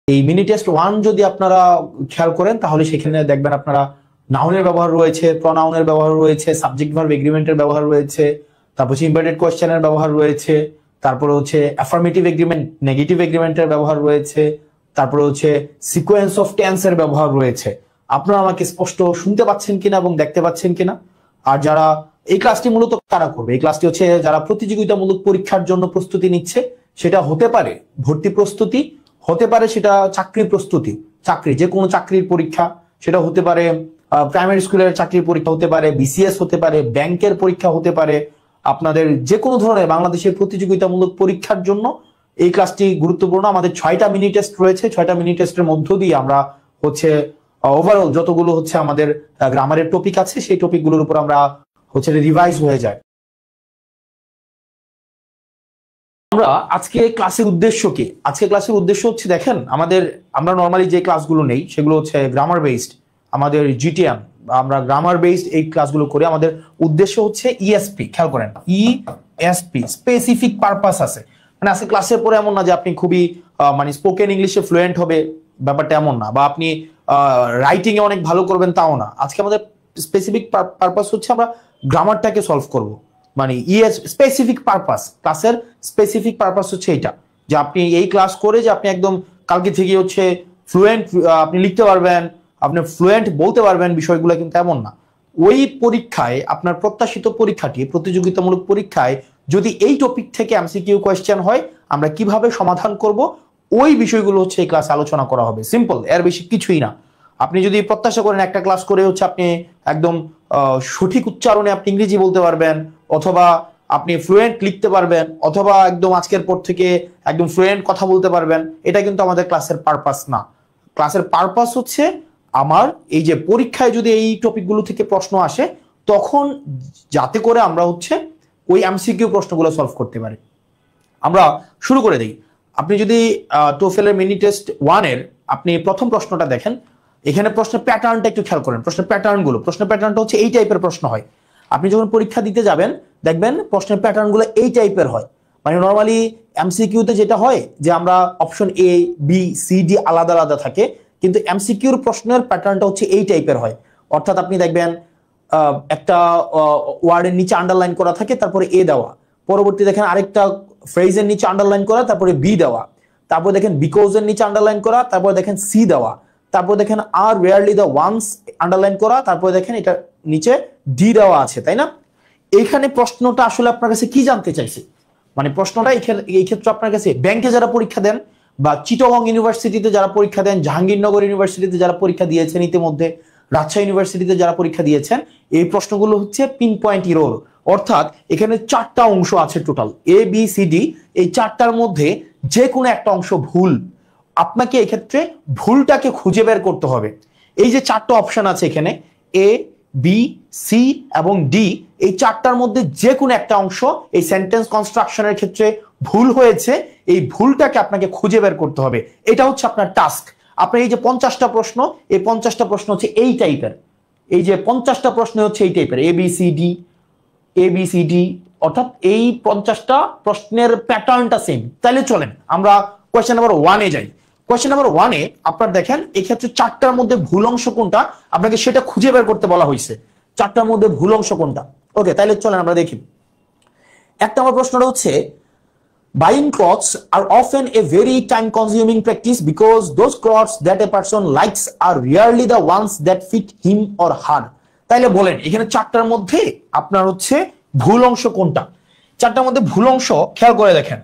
এই mini test 1 যদি আপনারা খেয়াল করেন তাহলে সেখানে দেখবেন আপনারা নাউনের ব্যবহার রয়েছে, প্রনাউনের ব্যবহার রয়েছে, সাবজেক্ট ভার্ব এগ্রিমেন্টের ব্যবহার রয়েছে, তারপর হচ্ছে ইমপেরেটিভ কোয়েশ্চেনের ব্যবহার রয়েছে, তারপরে হচ্ছে অ্যাফার্মেটিভ এগ্রিমেন্ট, নেগেটিভ এগ্রিমেন্টের ব্যবহার রয়েছে, তারপরে হচ্ছে সিকোয়েন্স অফ টেন্সের ব্যবহার রয়েছে। আপনারা আমাকে স্পষ্ট শুনতে পাচ্ছেন কিনা এবং দেখতে পাচ্ছেন কিনা? আর যারা এই ক্লাসটি মূলত কারা করবে, এই ক্লাসটি হচ্ছে যারা প্রতিযোগিতামূলক পরীক্ষার জন্য প্রস্তুতি নিচ্ছে, সেটা হতে পারে ভর্তি প্রস্তুতি, হতে পারে সেটা চাকরির প্রস্তুতি, চাকরি যে কোনো চাকরির পরীক্ষা, সেটা হতে পারে প্রাইমারি স্কুলের চাকরির পরীক্ষা হতে পারে, বিসিএস হতে পারে, ব্যাংকের পরীক্ষা হতে পারে, আপনাদের যে কোনো ধরনের বাংলাদেশের প্রতিযোগিতামূলক পরীক্ষার জন্য এই ক্লাসটি গুরুত্বপূর্ণ। আমাদের 6টা মিনি টেস্ট রয়েছে, 6টা মিনি টেস্টের মধ্য দিয়ে আমরা হচ্ছে ওভারঅল যতগুলো হচ্ছে আমাদের গ্রামারের টপিক আছে সেই টপিকগুলোর উপর আমরা হচ্ছে রিভাইজ হয়ে যায়। আমরা আজকে ক্লাসের উদ্দেশ্য কি? আজকে ক্লাসের উদ্দেশ্য হচ্ছে দেখেন আমরা নরমালি যে ক্লাসগুলো নেই সেগুলো হচ্ছে গ্রামার বেসড, আমাদের জিটিএম, আমরা গ্রামার বেসড এই ক্লাসগুলো করি। আমাদের উদ্দেশ্য হচ্ছে ইএসপি, খেয়াল করেন ইএসপি, স্পেসিফিক পারপাস আছে। মানে আজকে ক্লাসের পরে এমন না যে আপনি খুবই মানে স্পোকেন ইংলিশে ফ্লুয়েন্ট হবে, ব্যাপারটা এমন না, বা আপনি রাইটিং এ অনেক ভালো করবেন তাও না। আজকে আমাদের স্পেসিফিক পারপাস হচ্ছে আমরা গ্রামারটাকে সলভ করব। মানে স্পেসিফিক পারপাস, ক্লাসের স্পেসিফিক পারপাস হচ্ছে এটা, যে আপনি এই ক্লাস করে যে আপনি একদম কালকে থেকে হচ্ছে ফ্লুয়েন্ট আপনি লিখতে পারবেন, আপনি ফ্লুয়েন্ট বলতে পারবেন, বিষয়গুলো কিন্তু এমন না। ওই পরীক্ষায় আপনার প্রত্যাশিত পরীক্ষাটি, প্রতিযোগিতামূলক পরীক্ষায় যদি এই টপিক থেকে এমসিকিউ কোয়েশ্চেন হয়, আমরা কিভাবে সমাধান করব ওই বিষয়গুলো হচ্ছে এই ক্লাসে আলোচনা করা হবে। সিম্পল, এর বেশি কিছুই না। আপনি যদি প্রত্যাশা করেন একটা ক্লাস করে হচ্ছে আপনি একদম সঠিক উচ্চারণে আপনি ইংরেজি বলতে পারবেন, অথবা আপনি ফ্লুয়েন্ট লিখতে পারবেন, অথবা একদম আজকের পর থেকে একদম ফ্লুয়েন্ট কথা বলতে পারবেন, এটা কিন্তু আমাদের ক্লাসের পারপাস না। ক্লাসের পারপাস হচ্ছে আমার এই যে পরীক্ষায় যদি এই টপিকগুলো থেকে প্রশ্ন আসে, তখন যাতে করে আমরা হচ্ছে ওই এমসিকিউ প্রশ্নগুলো সলভ করতে পারি। আমরা শুরু করে দিই। আপনি যদি টোফেলের মিনি টেস্ট 1 এর আপনি প্রথম প্রশ্নটা দেখেন, এখানে প্রশ্নের প্যাটার্নটা একটু খেয়াল করেন। প্রশ্নের প্যাটার্নটা হচ্ছে এই টাইপের প্রশ্ন হয়। আপনি যখন পরীক্ষা দিতে যাবেন দেখবেন প্রশ্নের প্যাটার্নগুলো এই টাইপের হয়। মানে নর্মালি এমসিকিউতে যেটা হয় যে আমরা option A, B, C, D আলাদা আলাদা থাকে, কিন্তু এমসিকিউর প্রশ্নের প্যাটার্নটা হচ্ছে এই টাইপের হয়। অর্থাৎ আপনি দেখবেন একটা ওয়ার্ডের নিচে আন্ডারলাইন করা থাকে, তারপরে এ দেওয়া, পরবর্তী দেখেন আরেকটা ফ্রেজের নিচে আন্ডারলাইন করা, তারপরে বি দেওয়া, তারপর দেখেন বিকজ এর নিচে আন্ডারলাইন করা, তারপর দেখেন সি দেওয়া, তারপর দেখেন আর রেয়ারলি দ্য ওয়ান্স আন্ডারলাইন করা, তারপর দেখেন এটা নিচে ডি দেওয়া আছে, তাই না? এইখানে প্রশ্নটা আসলে আপনার কাছে কি জানতে চাইছে? মানে প্রশ্নটা এই ক্ষেত্রে আপনার কাছে ব্যাংকে যারা পরীক্ষা দেন, বা চিটাগং ইউনিভার্সিটিতে যারা পরীক্ষা দেন, জাহাঙ্গীরনগর ইউনিভার্সিটিতে যারা পরীক্ষা দিয়েছেন ইতিমধ্যে, রাজশাহী ইউনিভার্সিটিতে যারা পরীক্ষা দিয়েছেন, এই প্রশ্নগুলো হচ্ছে পিন পয়েন্ট ইরোর। অর্থাৎ এখানে 4টা অংশ আছে টোটাল, এ বি সি ডি। এই 4টার মধ্যে যে কোনো একটা অংশ ভুল, আপনাকে এক্ষেত্রে ভুলটাকে খুঁজে বের করতে হবে। এই যে 4টা অপশন আছে এখানে, এ, বি, সি এবং ডি, এই 4টার মধ্যে যে কোনো একটা অংশ এই সেন্টেন্স কনস্ট্রাকশনের ক্ষেত্রে ভুল হয়েছে, এই ভুলটাকে আপনাকে খুঁজে বের করতে হবে। এটা হচ্ছে আপনার টাস্ক। আপনার এই যে 50টা প্রশ্ন, এই 50টা প্রশ্ন হচ্ছে এই টাইপের, এই যে 50টা প্রশ্ন হচ্ছে এই টাইপের, এ বি সি ডি, অর্থাৎ এই 50টা প্রশ্নের প্যাটার্নটা সেম। তাহলে চলেন আমরা কোয়েশ্চেন নাম্বার 1 এ যাই। কোয়েশ্চেন নাম্বার 1 এ আপনার দেখেন এক্ষেত্রে 4টার মধ্যে ভুল অংশ কোনটা আপনাকে সেটা খুঁজে বের করতে বলা হয়েছে। 4টার মধ্যে ভুল অংশ কোনটা? ওকে, তাহলে চলেন আমরা দেখি। 1 নম্বর প্রশ্নটা হচ্ছে, buying clothes are often a very time consuming practice because those clothes that a person likes are rarely the ones that fit him or her. তাইলে বলেন এখানে 4টার মধ্যে আপনার হচ্ছে ভুল অংশ কোনটা? 4টার মধ্যে ভুল অংশ খেয়াল করে দেখেন।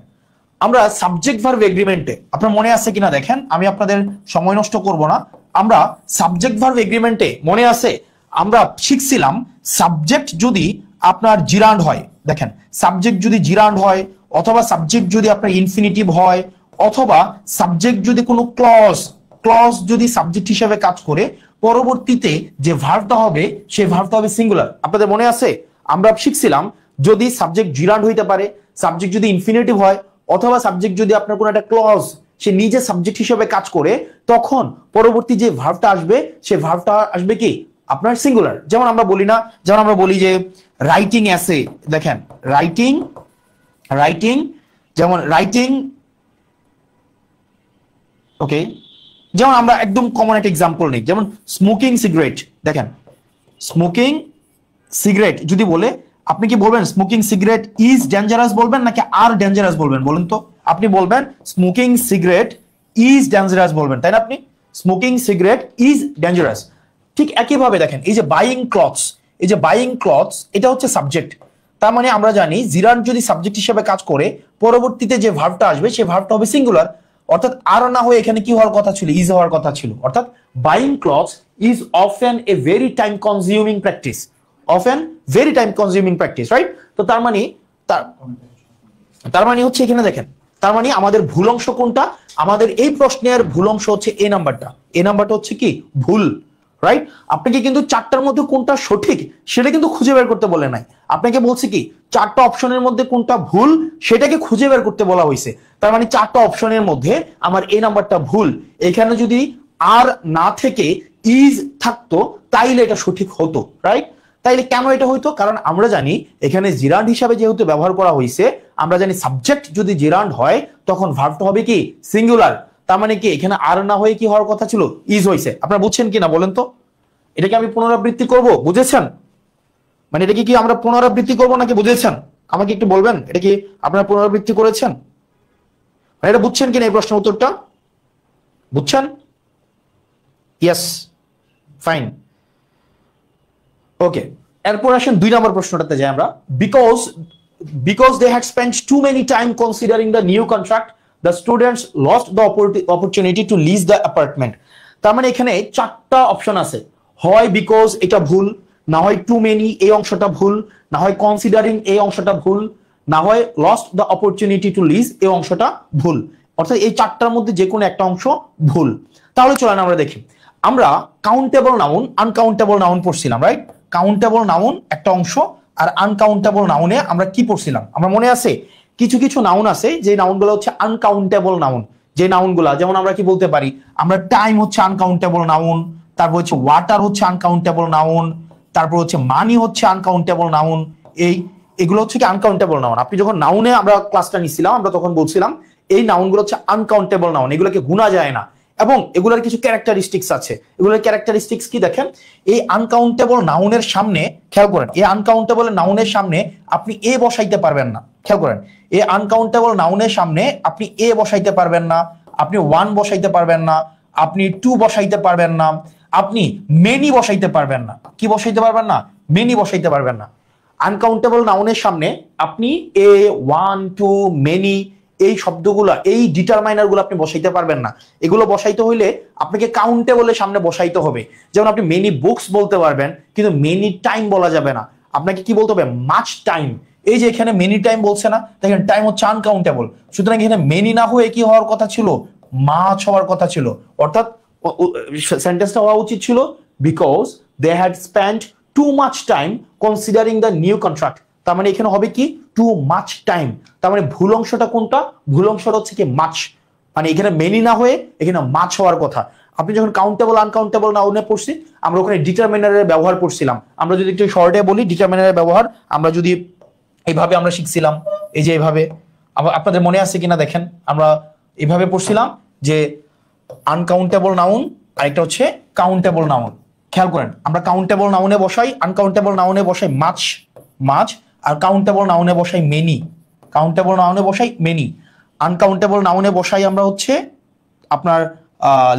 আমরা সাবজেক্ট ভার্ব এগ্রিমেন্টে, আপনার মনে আছে কিনা দেখেন, আমি আপনাদের সময় নষ্ট করব না। আমরা সাবজেক্ট ভার্ব এগ্রিমেন্টে মনে আছে আমরা শিখছিলাম সাবজেক্ট যদি আপনার জিরান্ড হয়, দেখেন সাবজেক্ট যদি জিরান্ড হয়, অথবা সাবজেক্ট যদি আপনার ইনফিনিটিভ হয়, অথবা সাবজেক্ট যদি কোনো ক্লজ যদি সাবজেক্ট হিসেবে কাজ করে, পরবর্তীতে যে ভার্বটা হবে সেই ভার্বটা হবে সিঙ্গুলার। আপনাদের মনে আছে আমরা শিখছিলাম যদি সাবজেক্ট জিরান্ড হইতে পারে, সাবজেক্ট যদি ইনফিনিটিভ হয়, অথবা সাবজেক্ট যদি আপনার কোনো একটা ক্লজ সে নিজে সাবজেক্ট হিসেবে কাজ করে, তখন পরবর্তী যে ভার্বটা আসবে সে ভার্বটা আসবে কি আপনার সিঙ্গুলার। যেমন আমরা বলি না, যেমন আমরা বলি যে রাইটিং এসে, দেখেন রাইটিং, যেমন রাইটিং, ওকে যেমন আমরা একদম কমন একটা এক্সাম্পল নিই, যেমন স্মোকিং সিগারেট। দেখেন স্মোকিং সিগারেট যদি বলে, আপনি কি বলবেন স্মোকিং সিগারেট ইজ ডেঞ্জারাস বলবেন নাকি আর ডেঞ্জারাস বলবেন বলেন তো? আপনি বলবেন স্মোকিং সিগারেট ইজ ডেঞ্জারাস বলবেন, তাই না? আপনি স্মোকিং সিগারেট ইজ ডেঞ্জারাস। ঠিক একইভাবে দেখেন এই যে বাইং ক্লথস, এই যে বাইং ক্লথস এটা হচ্ছে সাবজেক্ট। তার মানে আমরা জানি জিরান্ড যদি সাবজেক্ট হিসেবে কাজ করে পরবর্তীতে যে ভার্বটা আসবে সেই ভার্বটা হবে সিঙ্গুলার, অর্থাৎ আর না হয়ে এখানে কি হওয়ার কথা ছিল, ইজ হওয়ার কথা ছিল। অর্থাৎ buying clothes is often a very time consuming practice, often very time consuming practice, right? তো তার মানে হচ্ছে এখানে দেখেন, তার মানে আমাদের ভুল অংশ কোনটা? আমাদের এই প্রশ্নের ভুল অংশ হচ্ছে এ নাম্বারটা। এ নাম্বারটা হচ্ছে কি ভুল, রাইট? আপনাকে কিন্তু চারটার মধ্যে কোনটা সঠিক সেটা কিন্তু খুঁজে বের করতে বলে নাই, আপনাকে বলছে কি চারটা অপশনের মধ্যে কোনটা ভুল সেটাকে খুঁজে বের করতে বলা হয়েছে। তার মানে চারটা অপশনের মধ্যে আমার এই নাম্বারটা ভুল। এখানে যদি আর না থেকে ইজ থাকতো তাইলে এটা সঠিক হতো, রাইট? তাইলে কেন এটা হইতো? কারণ আমরা জানি এখানে জিরান্ড হিসাবে যেহেতু ব্যবহার করা হয়েছে, আমরা জানি সাবজেক্ট যদি জিরান্ড হয় তখন ভার্বটা হবে কি সিঙ্গুলার। তার মানে কি এখানে আর না হয়ে কি হওয়ার কথা ছিল, ইজ হয়েছে। আপনারা বুঝছেন কিনা বলেন তো? এটাকে আমি পুনরাবৃত্তি করব, বুঝেছেন? মানে এটা কি আমরা পুনরাবৃত্তি করব নাকি বুঝেছেন? আমাকে একটু বলবেন, এটা কি আপনারা পুনরাবৃত্তি করেছেন? মানে এটা বুঝছেন কিনা এই প্রশ্নের উত্তরটা? বুঝছেন? ইয়েস, ফাইন, ওকে। এরপর আসেন 2 নম্বর প্রশ্নটাতে যাই আমরা। Because they had spent too many time considering the new contract, the students lost the opportunity to lease the apartment. তার মানে এখানে চারটা অপশন আছে, হয় বিকজ এটা ভুল, না হয় টু মেনি এই অংশটা ভুল, না হয় কনসিডারিং এই অংশটা ভুল, না হয় lost the opportunity to lease এই অংশটা ভুল। অর্থাৎ এই চারটার মধ্যে যে কোনো একটা অংশ ভুল। তাহলে চলেন আমরা দেখি। আমরা কাউন্টেবল নাউন আনকাউন্টেবল নাউন পড়ছিলাম, রাইট? কাউন্টেবল নাউন একটা অংশ, আর আনকাউন্টেবল নাউনে আমরা কি পড়ছিলাম আমরা মনে আছে? কিছু কিছু নাউন আছে যে নাউনগুলো হচ্ছে আনকাউন্টেবল নাউন। যে নাউনগুলা যেমন আমরা কি বলতে পারি, আমরা টাইম হচ্ছে আনকাউন্টেবল নাউন, তারপর হচ্ছে ওয়াটার হচ্ছে আনকাউন্টেবল নাউন, তারপর হচ্ছে মানি হচ্ছে আনকাউন্টেবল নাউন। এগুলো হচ্ছে কি আনকাউন্টেবল নাউন। আপনি যখন নাউনে আমরা ক্লাসটা নিছিলাম আমরা তখন বলছিলাম এই নাউনগুলো হচ্ছে আনকাউন্টেবল নাউন, এগুলোকে গুণা যায় না এবং এগুলোর কিছু ক্যারেক্টারিস্টিক্স আছে। এগুলোর ক্যারেক্টারিস্টিক্স কি দেখেন, এই আনকাউন্টেবল নাউনের সামনে খেয়াল করেন, এই আনকাউন্টেবল নাউনের সামনে আপনি এ বসাইতে পারবেন না। খেয়াল করেন, এই আনকাউন্টেবল নাউনের সামনে আপনি এ বসাইতে পারবেন না, আপনি ওয়ান বসাইতে পারবেন না, আপনি টু বসাইতে পারবেন না, আপনি মেনি বসাইতে পারবেন না। কি বসাইতে পারবেন না? মেনি বসাইতে পারবেন না। আনকাউন্টেবল নাউনের সামনে আপনি এ, ওয়ান, টু, মেনি এই শব্দগুলো, এই ডিটারমাইনার গুলো আপনি বসাইতে পারবেন না। এগুলো বসাইতে হইলে আপনাকে কাউন্টেবলের সামনে বসাইতে হবে। যেমন আপনি মেনি বুকস বলতে পারবেন কিন্তু মেনি টাইম বলা যাবে না, আপনাকে কি বলতে হবে? Much time. এই যে এখানে মেনি টাইম বলছে না, দেখেন টাইম হচ্ছে আনকাউন্টেবল, সুতরাং এখানে মেনি না হয়ে কি হওয়ার কথা ছিল? মাচ হওয়ার কথা ছিল। অর্থাৎ সেন্টেন্সটা হওয়া উচিত ছিল because they had spent too much time considering the new contract. তার মানে এখানে হবে কি টু মাচ টাইম। তার মানে ভুল অংশটা কোনটা? ভুল অংশটা হচ্ছে কি মাচ, মানে এখানে মেনি না হয়ে এখানে মাচ হওয়ার কথা। আপনি যখন কাউন্টেবল আনকাউন্টেবল নাউনে পড়ছি আমরা ওখানে ডিটারমিনারের ব্যবহার করছিলাম। আমরা যদি একটু শর্টে বলি ডিটারমিনারের ব্যবহার আমরা যদি এইভাবে আমরা শিখছিলাম, এই যে এইভাবে, আপনাদের মনে আছে কিনা দেখেন, আমরা এইভাবে পড়ছিলাম যে আনকাউন্টেবল নাউন আরেকটা হচ্ছে কাউন্টেবল নাউন। খেয়াল করেন আমরা কাউন্টেবল নাউনে বসাই, আনকাউন্টেবল নাউনে বসাই মাচ, মাচ, আর কাউন্টেবল নাউনে বসাই মেনি, কাউন্টেবল নাউনে বসাই মেনি। আনকাউন্টেবল নাউনে বসাই আমরা হচ্ছে আপনার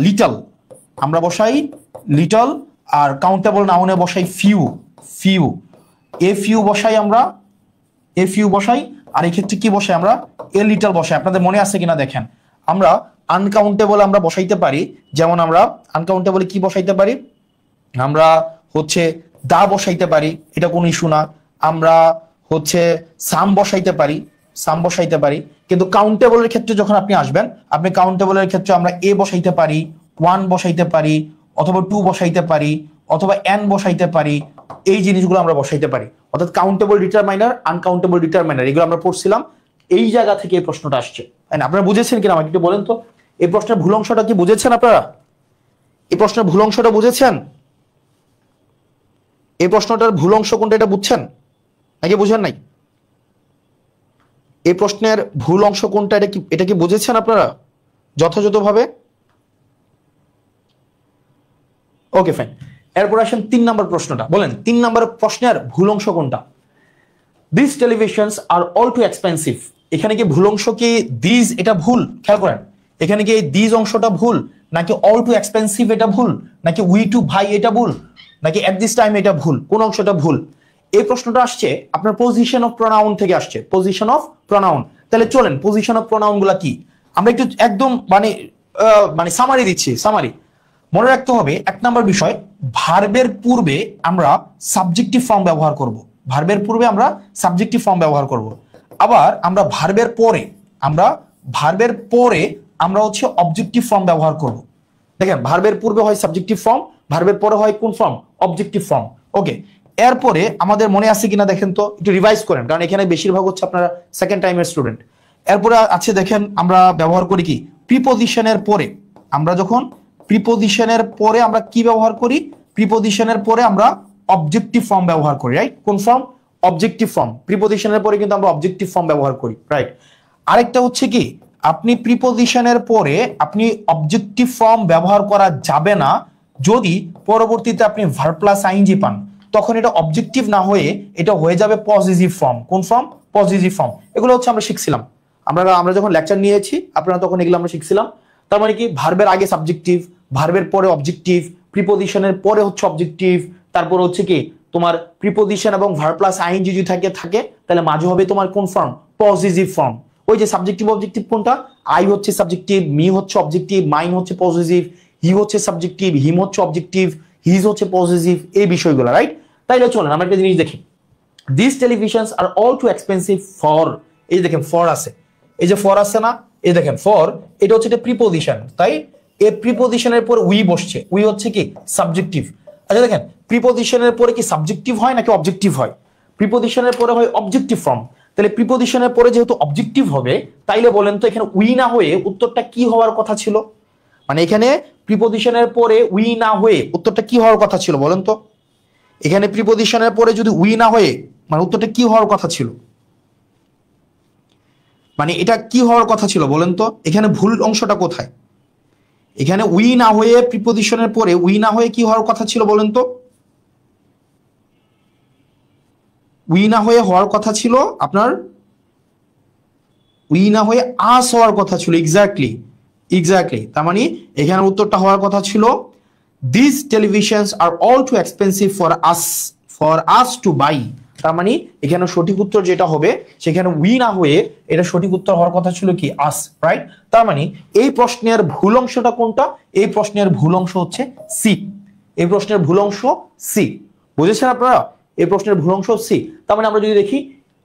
লিটল, আমরা বসাই লিটল, আর কাউন্টেবল নাউনে বসাই ফিউ, ফিউ, এ ফিউ বসাই আমরা, এ ফিউ বসাই, আর এই ক্ষেত্রে কি বসাই আমরা? এ লিটল বসাই। আপনাদের মনে আছে কিনা দেখেন, আমরা আনকাউন্টেবল আমরা বসাইতে পারি, যেমন আমরা আনকাউন্টেবলে কি বসাইতে পারি? আমরা হচ্ছে দা বসাইতে পারি, এটা কোনো ইস্যু না। আমরা হচ্ছে সাম বসাইতে পারি, সাম বসাইতে পারি। কিন্তু কাউন্টেবলের ক্ষেত্রে যখন আপনি আসবেন, আপনি কাউন্টেবলের ক্ষেত্রে আমরা এ বসাইতে পারি, ওয়ান বসাইতে পারি, অথবা টু বসাইতে পারি, অথবা এন বসাইতে পারি। এই জিনিসগুলো আমরা বসাইতে পারি। অর্থাৎ কাউন্টেবল ডিটারমাইনার, আনকাউন্টেবল ডিটারমাইনার এগুলো আমরা পড়ছিলাম। এই জায়গা থেকে এই প্রশ্নটা আসছে। আপনারা বুঝেছেন কিনা আমাকে একটু বলেন তো, এই প্রশ্নের ভুল অংশটা কি বুঝেছেন আপনারা? এই প্রশ্নের ভুল অংশটা বুঝেছেন? এই প্রশ্নটার ভুল অংশ কোনটা এটা বুঝছেন নাকি বুঝেন নাই? এই প্রশ্নের ভুল অংশ কোনটা এটা কি বুঝেছেন আপনারা যথাযথভাবে? Okay fine. এরপর আসেন 3 নম্বর প্রশ্নটা, বলেন 3 নম্বর প্রশ্নের ভুল অংশ কোনটা? This televisions are all too expensive, এখানে কি ভুল অংশ কি দিস, এটা ভুল? খেয়াল করেন, এখানে কি দিস অংশটা ভুল, নাকি অল টু এক্সপেন্সিভ এটা ভুল, নাকি উই টু ভাই এটা ভুল, নাকি এট দিস টাইম এটা ভুল? কোন অংশটা ভুল? এই প্রশ্নটা আসছে আপনার পজিশন অফ প্রোনাউন থেকে আসছে, পজিশন অফ প্রোনাউন। তাহলে চলেন পজিশন অফ প্রোনাউন গুলা কি আমরা একটু একদম মানে সামারি দিচ্ছি, সামারি। মনে রাখতে হবে 1 নম্বর বিষয়, ভার্বের পূর্বে আমরা সাবজেক্টিভ ফর্ম ব্যবহার করব। ভার্বের পূর্বে আমরা সাবজেক্টিভ ফর্ম ব্যবহার করব। আবার আমরা ভার্বের পরে আমরা হচ্ছে অবজেক্টিভ ফর্ম ব্যবহার করব। দেখেন, ভার্বের পূর্বে হয় সাবজেক্টিভ ফর্ম, ভার্বের পরে হয় কোন ফর্ম? Objective form. ওকে, এরপরে আমাদের মনে আছে কিনা দেখেন তো, একটু রিভাইজ করেন, কারণ এখানে বেশিরভাগ হচ্ছে আপনারা সেকেন্ড টাইমের স্টুডেন্ট। এরপরে আছে দেখেন, আমরা ব্যবহার করি কি প্রিপোজিশনের পরে। আমরা যখন প্রিপোজিশনের পরে আমরা কি ব্যবহার করি? প্রিপোজিশনের পরে আমরা অবজেক্টিভ ফর্ম ব্যবহার করি, রাইট? কোন ফর্ম? Objective form. প্রিপোজিশনের পরে কিন্তু আমরা অবজেক্টিভ ফর্ম ব্যবহার করি, রাইট? আরেকটা হচ্ছে কি, আপনি প্রিপোজিশনের পরে আপনি অবজেক্টিভ ফর্ম ব্যবহার করা যাবে না যদি পরবর্তীতে আপনি ভার্ব প্লাস আইএনজি পান, তখন এটা অবজেক্টিভ না হয়ে এটা হয়ে যাবে পজিটিভ ফর্ম। কোন ফর্ম? Positive form. এগুলো হচ্ছে আমরা শিখছিলাম, আমরা যখন লেকচার নিয়েছি আপনারা তখন এগুলো আমরা শিখছিলাম। তার মানে কি, ভার্বের আগে সাবজেক্টিভ, ভার্বের পরে অবজেক্টিভ, প্রিপোজিশনের পরে হচ্ছে অবজেক্টিভ, তারপর হচ্ছে কি তোমার প্রিপোজিশন এবং ভার্ব প্লাস আইএনজি যদি থাকে তাহলে মাঝে হবে তোমার কোন ফর্ম? Positive form. ওই যে সাবজেক্টিভ অবজেক্টিভ কোনটা? আই হচ্ছে সাবজেক্টিভ, মি হচ্ছে অবজেক্টিভ, মাইন হচ্ছে পজিটিভ, হি হচ্ছে সাবজেক্টিভ, হিম হচ্ছে অবজেক্টিভ, হিজ হচ্ছে পজিটিভ, এই বিষয়গুলো, রাইট? তাইলে চলেন আমরা একটা জিনিস দেখি। This televisions are all too expensive for, এই দেখেন ফর আছে, এই যে ফর আছে না, এই দেখেন ফর, এটা হচ্ছে একটা প্রিপোজিশন, তাই এই প্রিপোজিশনের পর উই বসছে, উই হচ্ছে কি সাবজেক্টিভ। আচ্ছা দেখেন, প্রিপোজিশনের পরে কি সাবজেক্টিভ হয় নাকি অবজেক্টিভ হয়? প্রিপোজিশনের পরে হয় অবজেক্টিভ ফর্ম। তাহলে প্রিপোজিশনের পরে যেহেতু অবজেক্টিভ হবে, তাইলে বলেন তো এখানে উই না হয়ে উত্তরটা কি হওয়ার কথা ছিল? মানে এখানে প্রিপোজিশনের পরে উই না হয়ে উত্তরটা কি হওয়ার কথা ছিল বলেন তো? এখানে প্রিপোজিশনের পরে যদি উই না হয়ে, মানে উত্তরটা কি হওয়ার কথা ছিল? মানে এটা কি হওয়ার কথা ছিল বলেন তো? এখানে ভুল অংশটা কোথায়? এখানে উই না হয়ে, প্রিপোজিশনের পরে উই না হয়ে কি হওয়ার কথা ছিল বলেন তো? উই না হয়ে হওয়ার কথা ছিল আপনার, উই না হয়ে আস হওয়ার কথা ছিল। এক্স্যাক্টলি, তার মানে এখানে উত্তরটা হওয়ার কথা ছিল this televisions are all too expensive for us to buy. তার মানে এখানে সঠিক উত্তর যেটা হবে, সেখানে উই না হয়ে এটা সঠিক উত্তর হওয়ার কথা ছিল কি আস, রাইট? তার মানে এই প্রশ্নের ভুল অংশটা কোনটা? এই প্রশ্নের ভুল অংশ হচ্ছে সি। এই প্রশ্নের ভুল অংশ সি, বুঝেছেন আপনারা? এই প্রশ্নের ভুল অংশ সি। তার মানে আমরা যদি দেখি,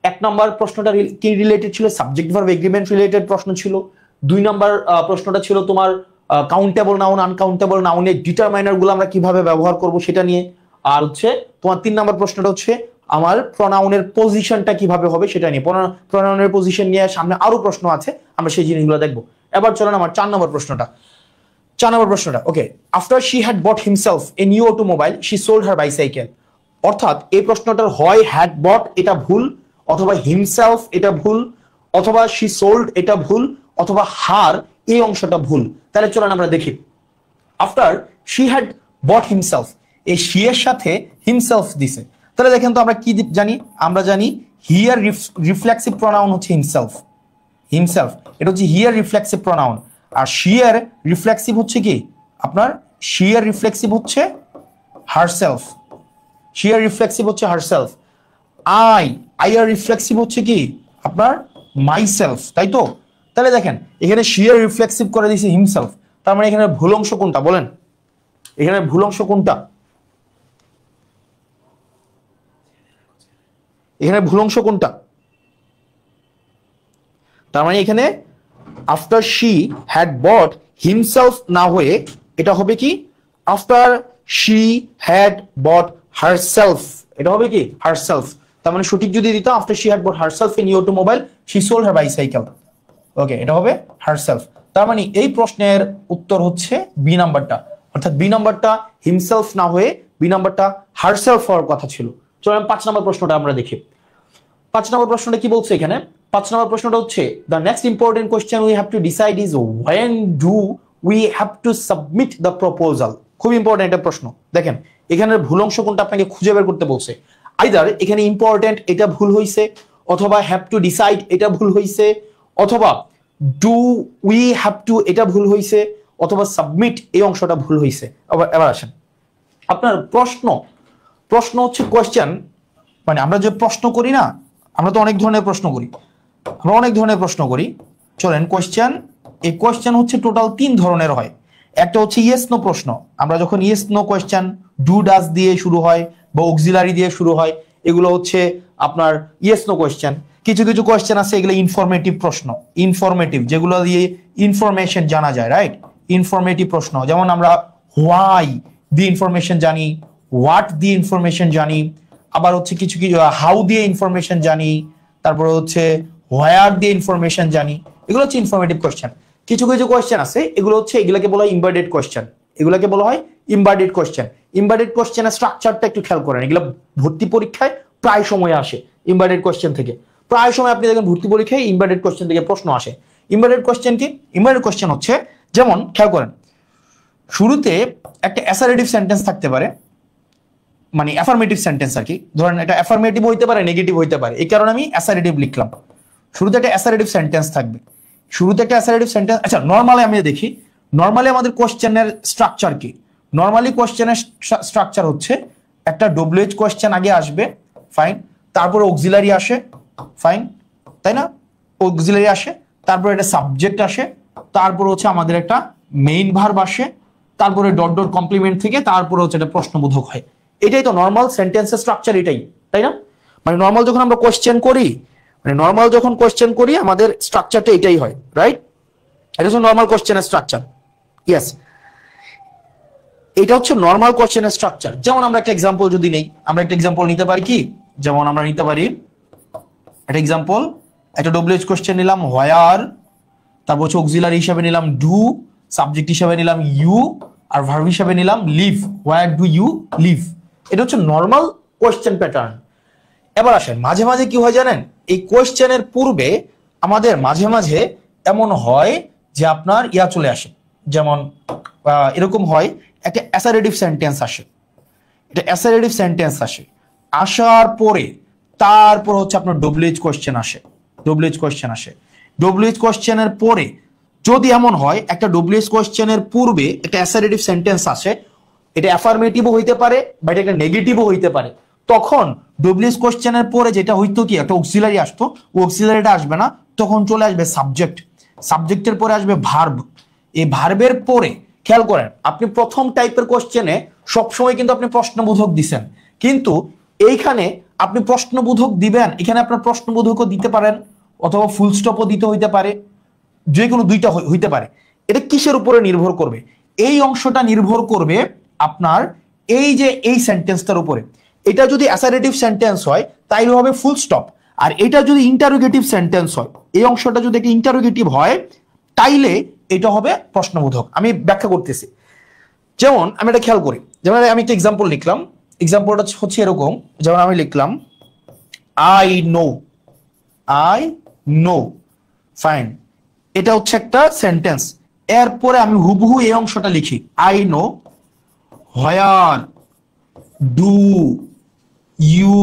1 নম্বর প্রশ্নটা কি রিলেটেড ছিল? সাবজেক্ট ভার্ব এগ্রিমেন্ট রিলেটেড প্রশ্ন ছিল। 2 নম্বর প্রশ্নটা ছিল তোমার কাউন্টেবল নাউন আনকাউন্টেবল নাউনের ডিটারমাইনার গুলো আমরা কিভাবে ব্যবহার করব সেটা নিয়ে। আর হচ্ছে তোমার 3 নম্বর প্রশ্নটা হচ্ছে আমার প্রনাউনের পজিশনটা কিভাবে হবে সেটা নিয়ে। প্রনাউনের পজিশন নিয়ে সামনে আরো প্রশ্ন আছে, আমরা সেই জিনিসগুলো দেখবো। এবার চলেন আমার 4 নম্বর প্রশ্নটা। Okay, after she had bought himself a new automobile she sold her bicycle. অর্থাৎ এই প্রশ্নটার হয় হ্যাড বট এটা ভুল, অথবা হিমসেলফ এটা ভুল, অথবা শি সোল্ড এটা ভুল, অথবা হার এই অংশটা ভুল। তাহলে চলেন আমরা দেখি। After she had bought himself, এই শি এর সাথে হিমসেলফ দিছে। তাহলে দেখেন তো আমরা কি জানি? আমরা জানি হিয়ার রিফ্লেক্সিভ প্রোনাউন হচ্ছে হিমসেলফ। এটা হচ্ছে হিয়ার রিফ্লেক্সিভ প্রোনাউন। আর শি এর রিফ্লেক্সিভ হচ্ছে কি আপনার, শি এর রিফ্লেক্সিভ হচ্ছে হারসেলফ। আই এর রিফ্লেক্সিভ হচ্ছে কি আপনার মাইসেলফ, তাই তো? তাহলে দেখেন এখানে শি এর রিফ্লেক্সিভ করে দিয়েছে হিমসেলফ। তার মানে এখানে ভুল অংশ কোনটা বলেন? এখানে ভুল অংশ কোনটা? তার মানে এখানে after she had bought himself না হয়ে এটা হবে কি after she had bought herself. এটা হবে কি হারসেলফ। তার মানে সঠিক যদি দিতাম after she had bought herself a new automobile she sold her bicycle. Okay, এটা হবে হারসেলফ। তার মানে এই প্রশ্নের উত্তর হচ্ছে বি নাম্বারটা, অর্থাৎ বি নাম্বারটা হিমসেলফ না হয়ে বি নাম্বারটা হারসেলফ হওয়ার কথা ছিল। চলেন 5 নম্বর প্রশ্নটা আমরা দেখি। 5 নম্বর প্রশ্নটা কি বলছে এখানে? 5 নম্বর প্রশ্নটা হচ্ছে the next important question we have to decide is when do we have to submit the proposal. খুব ইম্পর্টেন্ট একটা প্রশ্ন। দেখেন এখানের ভুল অংশ কোনটা আপনাকে খুঁজে বের করতে বলছে। আইদার এখানে ইম্পর্টেন্ট এটা ভুল হয়েছে, অথবা হ্যাভ টু ডিসাইড এটা ভুল হয়েছে, অথবা ডু উই হ্যাভ টু এটা ভুল হয়েছে, অথবা সাবমিট এই অংশটা ভুল হয়েছে। এবার আসেন আপনার প্রশ্ন হচ্ছে কোয়েশ্চেন, মানে আমরা যে প্রশ্ন করি না, আমরা তো অনেক ধরনের প্রশ্ন করি, চলেন কোয়েশ্চেন, এই কোয়েশ্চেন হচ্ছে টোটাল 3 ধরনের হয়। একটা হচ্ছে ইয়েস নো প্রশ্ন, আমরা যখন yes no question do does দিয়ে শুরু হয় বা অক্সিলারি দিয়ে শুরু হয়, এগুলো হচ্ছে আপনার ইয়েস নো কোয়েশ্চেন। কিছু কিছু কোয়েশ্চেন আছে এগুলো ইনফরমেটিভ প্রশ্ন, ইনফরমেটিভ যেগুলো দিয়ে ইনফরমেশন জানা যায়, রাইট? ইনফরমেটিভ প্রশ্ন, যেমন আমরা হোয়াই দিয়ে ইনফরমেশন জানি, হোয়াট দিয়ে ইনফরমেশন জানি, আবার হচ্ছে কিছু কিছু হাউ দিয়ে ইনফরমেশন জানি, তারপরে হচ্ছে হোয়ার দিয়ে ইনফরমেশন জানি, এগুলো হচ্ছে ইনফরমেটিভ কোয়েশ্চেন। কিছু কিছু কোয়েশ্চেন আছে এগুলো হচ্ছে এগুলোকে বলা হয় ইম্বার্টেড কোয়েশ্চেন, এগুলোকে বলা হয় ইম্বার্টেড কোয়েশ্চেন। ইম্বার্টেড কোয়েশ্চেনের স্ট্রাকচারটা একটু খেয়াল করেন, এগুলো ভর্তি পরীক্ষায় প্রায় সময় আসে। ইম্বার্টেড কোয়েশ্চেন থেকে প্রায় সময় আপনি দেখেন ভর্তি পরীক্ষায় ইম্বার্টেড কোয়েশ্চেন থেকে প্রশ্ন আসে। ইম্বার্টেড কোয়েশ্চেন কি? ইম্বার্টেড কোয়েশ্চেন হচ্ছে, যেমন খেয়াল করেন শুরুতে একটা অ্যাসারেটিভ সেন্টেন্স থাকতে পারে, মানে অ্যাফার্মেটিভ সেন্টেন্স আর কি। ধরেন এটা অ্যাফার্মেটিভ হইতে পারে, নেগেটিভ হইতে পারে, এই কারণে আমি অ্যাসারেটিভ লিখলাম। শুরুতে একটা অ্যাসারেটিভ সেন্টেন্স থাকবে, শুরুতে একটা অ্যাসারেটিভ সেন্টেন্স। আচ্ছা নরমালি আমি দেখি, নরমালি আমাদের কোশ্চেনের স্ট্রাকচার কি? নরমালি কোশ্চেনের স্ট্রাকচার হচ্ছে একটা ডব্লিউএইচ কোশ্চেন আগে আসবে, ফাইন, তারপরে অক্সিলারি আসে, ফাইন, তাই না? অক্সিলারি আসে, তারপরে একটা সাবজেক্ট আসে, তারপর হচ্ছে আমাদের একটা মেইন ভার্ব আসে, তারপরে ডট ডট কমপ্লিমেন্ট থেকে তারপরে হচ্ছে একটা প্রশ্নবোধক হয়। এটাই তো নর্মাল সেন্টেন্সের স্ট্রাকচার, এটাই, তাই না? মানে নর্মাল যখন আমরা কোশ্চেন করি, আমাদের স্ট্রাকচারটা এটাই হয়, রাইট? এটা হচ্ছে নর্মাল কোশ্চেনের স্ট্রাকচার। ইয়েস, এটা হচ্ছে নর্মাল কোশ্চেনের স্ট্রাকচার। যেমন আমরা একটা এক্সাম্পল যদি নেই, আমরা একটা এক্সাম্পল নিতে পারি কি? যেমন আমরা নিতে পারি একটা এক্সাম্পল, একটা ডব্লিউএইচ কোশ্চেন নিলাম হোয়ার, তারপর হচ্ছে অক্সিলারি হিসাবে নিলাম ডু, সাবজেক্ট হিসাবে নিলাম ইউ, আর ভার্ব হিসাবে নিলাম live, where do you live. এটা হচ্ছে নর্মাল কোশ্চেন প্যাটার্ন। এবার আসেন মাঝে মাঝে কি হয় জানেন, এই কোশ্চেনের পূর্বে আমাদের মাঝে মাঝে এমন হয় যে আপনার ইয়া চলে আসে, যেমন এরকম হয় একটা অ্যাসারেটিভ সেন্টেন্স আসে, এটা অ্যাসারেটিভ সেন্টেন্স আসে, আসার পরে তারপর হচ্ছে আপনার ডব্লিউএইচ কোশ্চেন আসে, ডব্লিউএইচ কোশ্চেন আসে। ডব্লিউএইচ কোশ্চেনের পরে যদি এমন হয় একটা ডব্লিউএইচ কোশ্চেনের পূর্বে একটা অ্যাসারেটিভ সেন্টেন্স আসে, এটা অ্যাফার্মেটিভও হইতে পারে বা এটা একটা নেগেটিভও হইতে পারে, তখন ডব্লিউএইচ কোশ্চেনের পরে যেটা হইতো কি, একটা অক্সিলারি আসতো, ও অক্সিলারিটা আসবে না, তখন চলে আসবে সাবজেক্ট, সাবজেক্টের পরে আসবে ভার্ব। এই ভার্বের পরে খেয়াল করেন, আপনি প্রথম টাইপের কোশ্চেনে সবসময় কিন্তু আপনি প্রশ্নবোধক দিছেন, কিন্তু এইখানে আপনি প্রশ্নবোধক দিবেন, এখানে আপনার প্রশ্নবোধকও দিতে পারেন অথবা ফুল স্টপও দিতে হইতে পারে, যে কোনো দুইটা হইতে পারে। এটা কিসের উপরে নির্ভর করবে? এই অংশটা নির্ভর করবে আপনার এই যে এই সেন্টেন্সটার উপরে। এটা যদি অ্যাসারেটিভ সেন্টেন্স হয় তাইলে হবে ফুল স্টপ, আর এটা যদি ইন্টারোগেটিভ সেন্টেন্স হয়, এই অংশটা যদি একটা ইন্টারোগেটিভ হয় তাইলে এটা হবে প্রশ্নবোধক। আমি ব্যাখ্যা করতেছি, যেমন আমি এটা খেয়াল করি, যেমন আমি একটা এক্সাম্পল লিখলাম, এক্সাম্পলটা হচ্ছে এরকম, যেমন আমি লিখলাম আই নো, ফাইন, এটা হচ্ছে একটা সেন্টেন্স। এরপরে আমি হুবহু এই অংশটা লিখি, I know where do you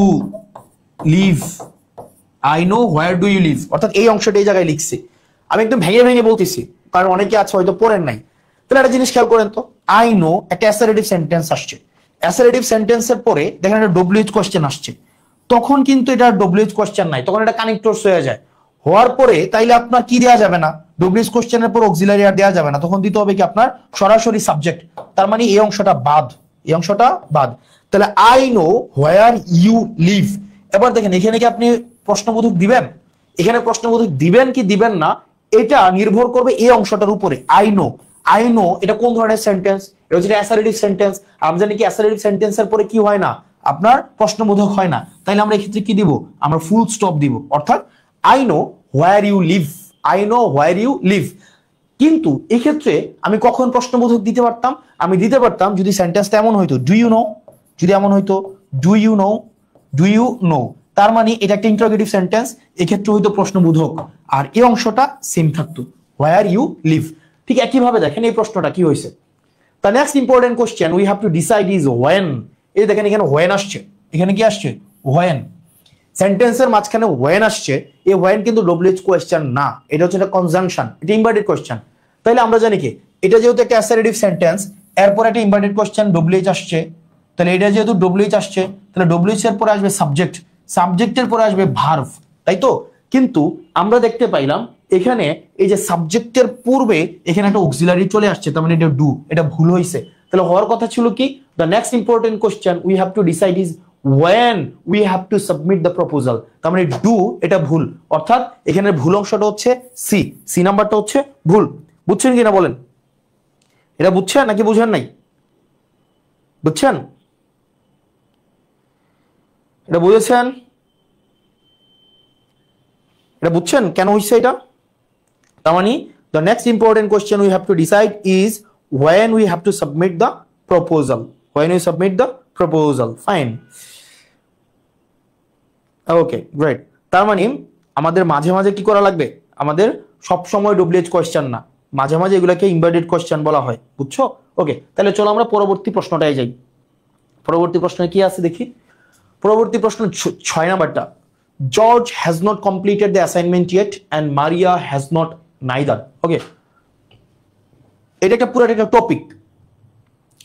live, I know where do you live, অর্থাৎ এই অংশটা এই জায়গায় লিখছি। আমি একদম ভেঙে ভেঙে বলতেছি, কারণ অনেকে আছে হয়তো পড়েন নাই। তাহলে একটা জিনিস খেয়াল করেন তো, আই নো একটা অ্যাসারেটিভ সেন্টেন্স আসছে, অ্যাসারেটিভ সেন্টেন্সের পরে দেখেন একটা ডব্লিউএইচ কোশ্চেন আসছে, তখন কিন্তু এটা ডব্লিউএইচ কোশ্চেন নাই, তখন এটা কানেক্টরস হয়ে যায়। হওয়ার পরে তাইলে আপনার কি দেওয়া যাবে না, ডব্লিউএইচ কোশ্চেনের পর অক্সিলারি আর দেওয়া যাবে না, তখন দিতে হবে কি আপনার সরাসরি সাবজেক্ট। তার মানে এই অংশটা বাদ, এই অংশটা বাদ। তাহলে I know where you live. এবার দেখেন এখানে কি আপনি প্রশ্নবোধক দিবেন? এখানে প্রশ্নবোধক দিবেন কি দিবেন না এটা নির্ভর করবে এই অংশটার উপরে। আই নো এটা কোন ধরনের সেন্টেন্স? এটা হচ্ছে অ্যাসারেটিভ সেন্টেন্স। আমরা জানি কি অ্যাসারেটিভ সেন্টেন্সের পরে কি হয় না, আপনার প্রশ্নবোধক হয় না। তাইলে আমরা এক্ষেত্রে কি দিব? আমরা ফুল স্টপ দিব, অর্থাৎ I know where you live, I know where you live. কিন্তু এক্ষেত্রে আমি কখন প্রশ্নবোধক দিতে পারতাম? আমি দিতে পারতাম যদি সেন্টেন্সটা এমন হইতো ডু ইউ নো, যদি এমন হইতো ডু ইউ নো, তার মানে এটা একটা ইন্টারোগেটিভ সেন্টেন্স, এক্ষেত্রে হইতো প্রশ্নবোধক, আর এই অংশটা সেম থাকতো হোয়ার ইউ লিভ। ঠিক একইভাবে দেখেন এই প্রশ্নটা কি হয়েছে, the next important question we have to decide is when. এই দেখেন এখানে ওয়েন আসছে, এখানে কি আসছে ওয়েন, সেন্টেন্সের মাঝখানে ওয়েন আসছে। এই ওয়েন কিন্তু ডব্লিউএইচ কোয়েশ্চেন না, এটা হচ্ছে একটা কনজাংশন, এটা ইনভার্টেড কোয়েশ্চেন। তাহলে আমরা জানি কি এটা যেহেতু একটা অ্যাসারেটিভ সেন্টেন্স, এরপর একটা ইনভার্টেড কোয়েশ্চেন ডব্লিউএইচ আসছে, তাহলে এটা যেহেতু ডব্লিউএইচ আসছে তাহলে ডব্লিউএইচ এর পরে আসবে সাবজেক্ট, সাবজেক্টের পরে আসবে ভার্ব, তাই তো। কিন্তু আমরা দেখতে পাইলাম এখানে এই যে সাবজেক্টের পূর্বে এখানে একটা অক্সিলারি চলে আসছে, তার মানে এটা ডু, এটা ভুল হয়েছে। তাহলে হওয়ার কথা ছিল কি, the next important question we have to decide is when we have to submit the proposal। তার মানে ডু এটা ভুল, অর্থাৎ এখানে ভুল অংশটা হচ্ছে সি, সি নাম্বারটা হচ্ছে ভুল। বুঝছেন কিনা বলেন? এটা বুঝছেন নাকি বুঝেন নাই? বুঝছেন? এটা বুঝেছেন? এটা বুঝছেন কেন হইছে এটা? তার মানে the next important question we have to decide is when we have to submit the proposal, when we submit the proposal, fine, okay great. তার মানে আমাদের মাঝে মাঝে কি করা লাগবে, আমাদের সব সময় ডব্লিউএইচ কোশ্চেন না, মাঝে মাঝে এগুলোকে ইনভার্টেড কোশ্চেন বলা হয়, বুঝছো? ওকে, তাহলে চলো আমরা পরবর্তী প্রশ্নটায় যাই। পরবর্তী প্রশ্নে কি আছে দেখি। পরবর্তী প্রশ্ন 6 নাম্বারটা, George has not completed the assignment yet and Maria has not neither. Okay, এটা একটা পুরো একটা টপিক,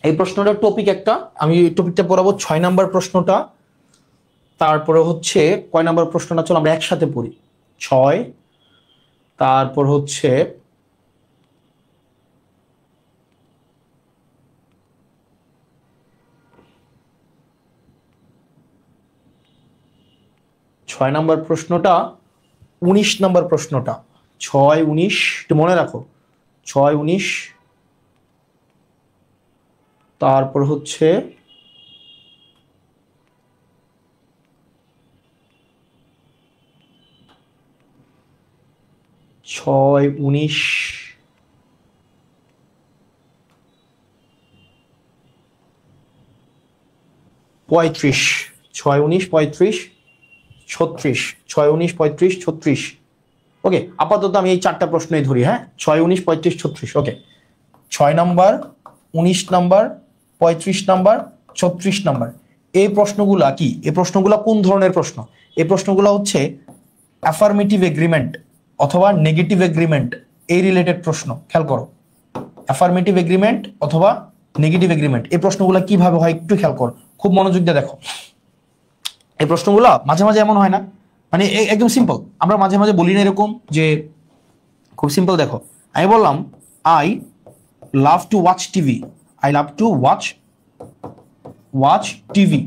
এই প্রশ্নটা টপিক একটা, আমি টপিকটা পড়াবো 6 নাম্বার প্রশ্নটা। তারপরে হচ্ছে কয় নাম্বার প্রশ্নটা, চলো আমরা একসাথে পড়ি। 6, তারপর হচ্ছে 6 নাম্বার প্রশ্নটা, 19 নাম্বার প্রশ্নটা, 6, 19 একটু মনে রাখো, 6, 19, তারপর হচ্ছে 6, 19, 35, 6, 19, 35, 36, 6, 19, 35, 36। ওকে, আপাতত আমি এই 4টা প্রশ্নই ধরি, হ্যাঁ, 6, 19, 35, 36। ওকে, 6 নাম্বার, 19 নাম্বার, 35 নাম্বার, 36 নাম্বার, এই প্রশ্নগুলা কি, এই প্রশ্নগুলা কোন ধরনের প্রশ্ন? এই প্রশ্নগুলো হচ্ছে অ্যাফার্মেটিভ এগ্রিমেন্ট অথবা নেগেটিভ এগ্রিমেন্ট এই রিলেটেড প্রশ্ন। খেয়াল করো, অ্যাফার্মেটিভ এগ্রিমেন্ট অথবা নেগেটিভ এগ্রিমেন্ট এই প্রশ্নগুলো কিভাবে হয় একটু খেয়াল করো, খুব মনোযোগ দিয়ে দেখো। এই প্রশ্নগুলো মাঝে মাঝে এমন হয় না, মানে একদম সিম্পল, আমরা মাঝে মাঝে বলি না এরকম যে, খুব সিম্পল দেখো, আমি বললাম I love to watch TV, I love to watch TV,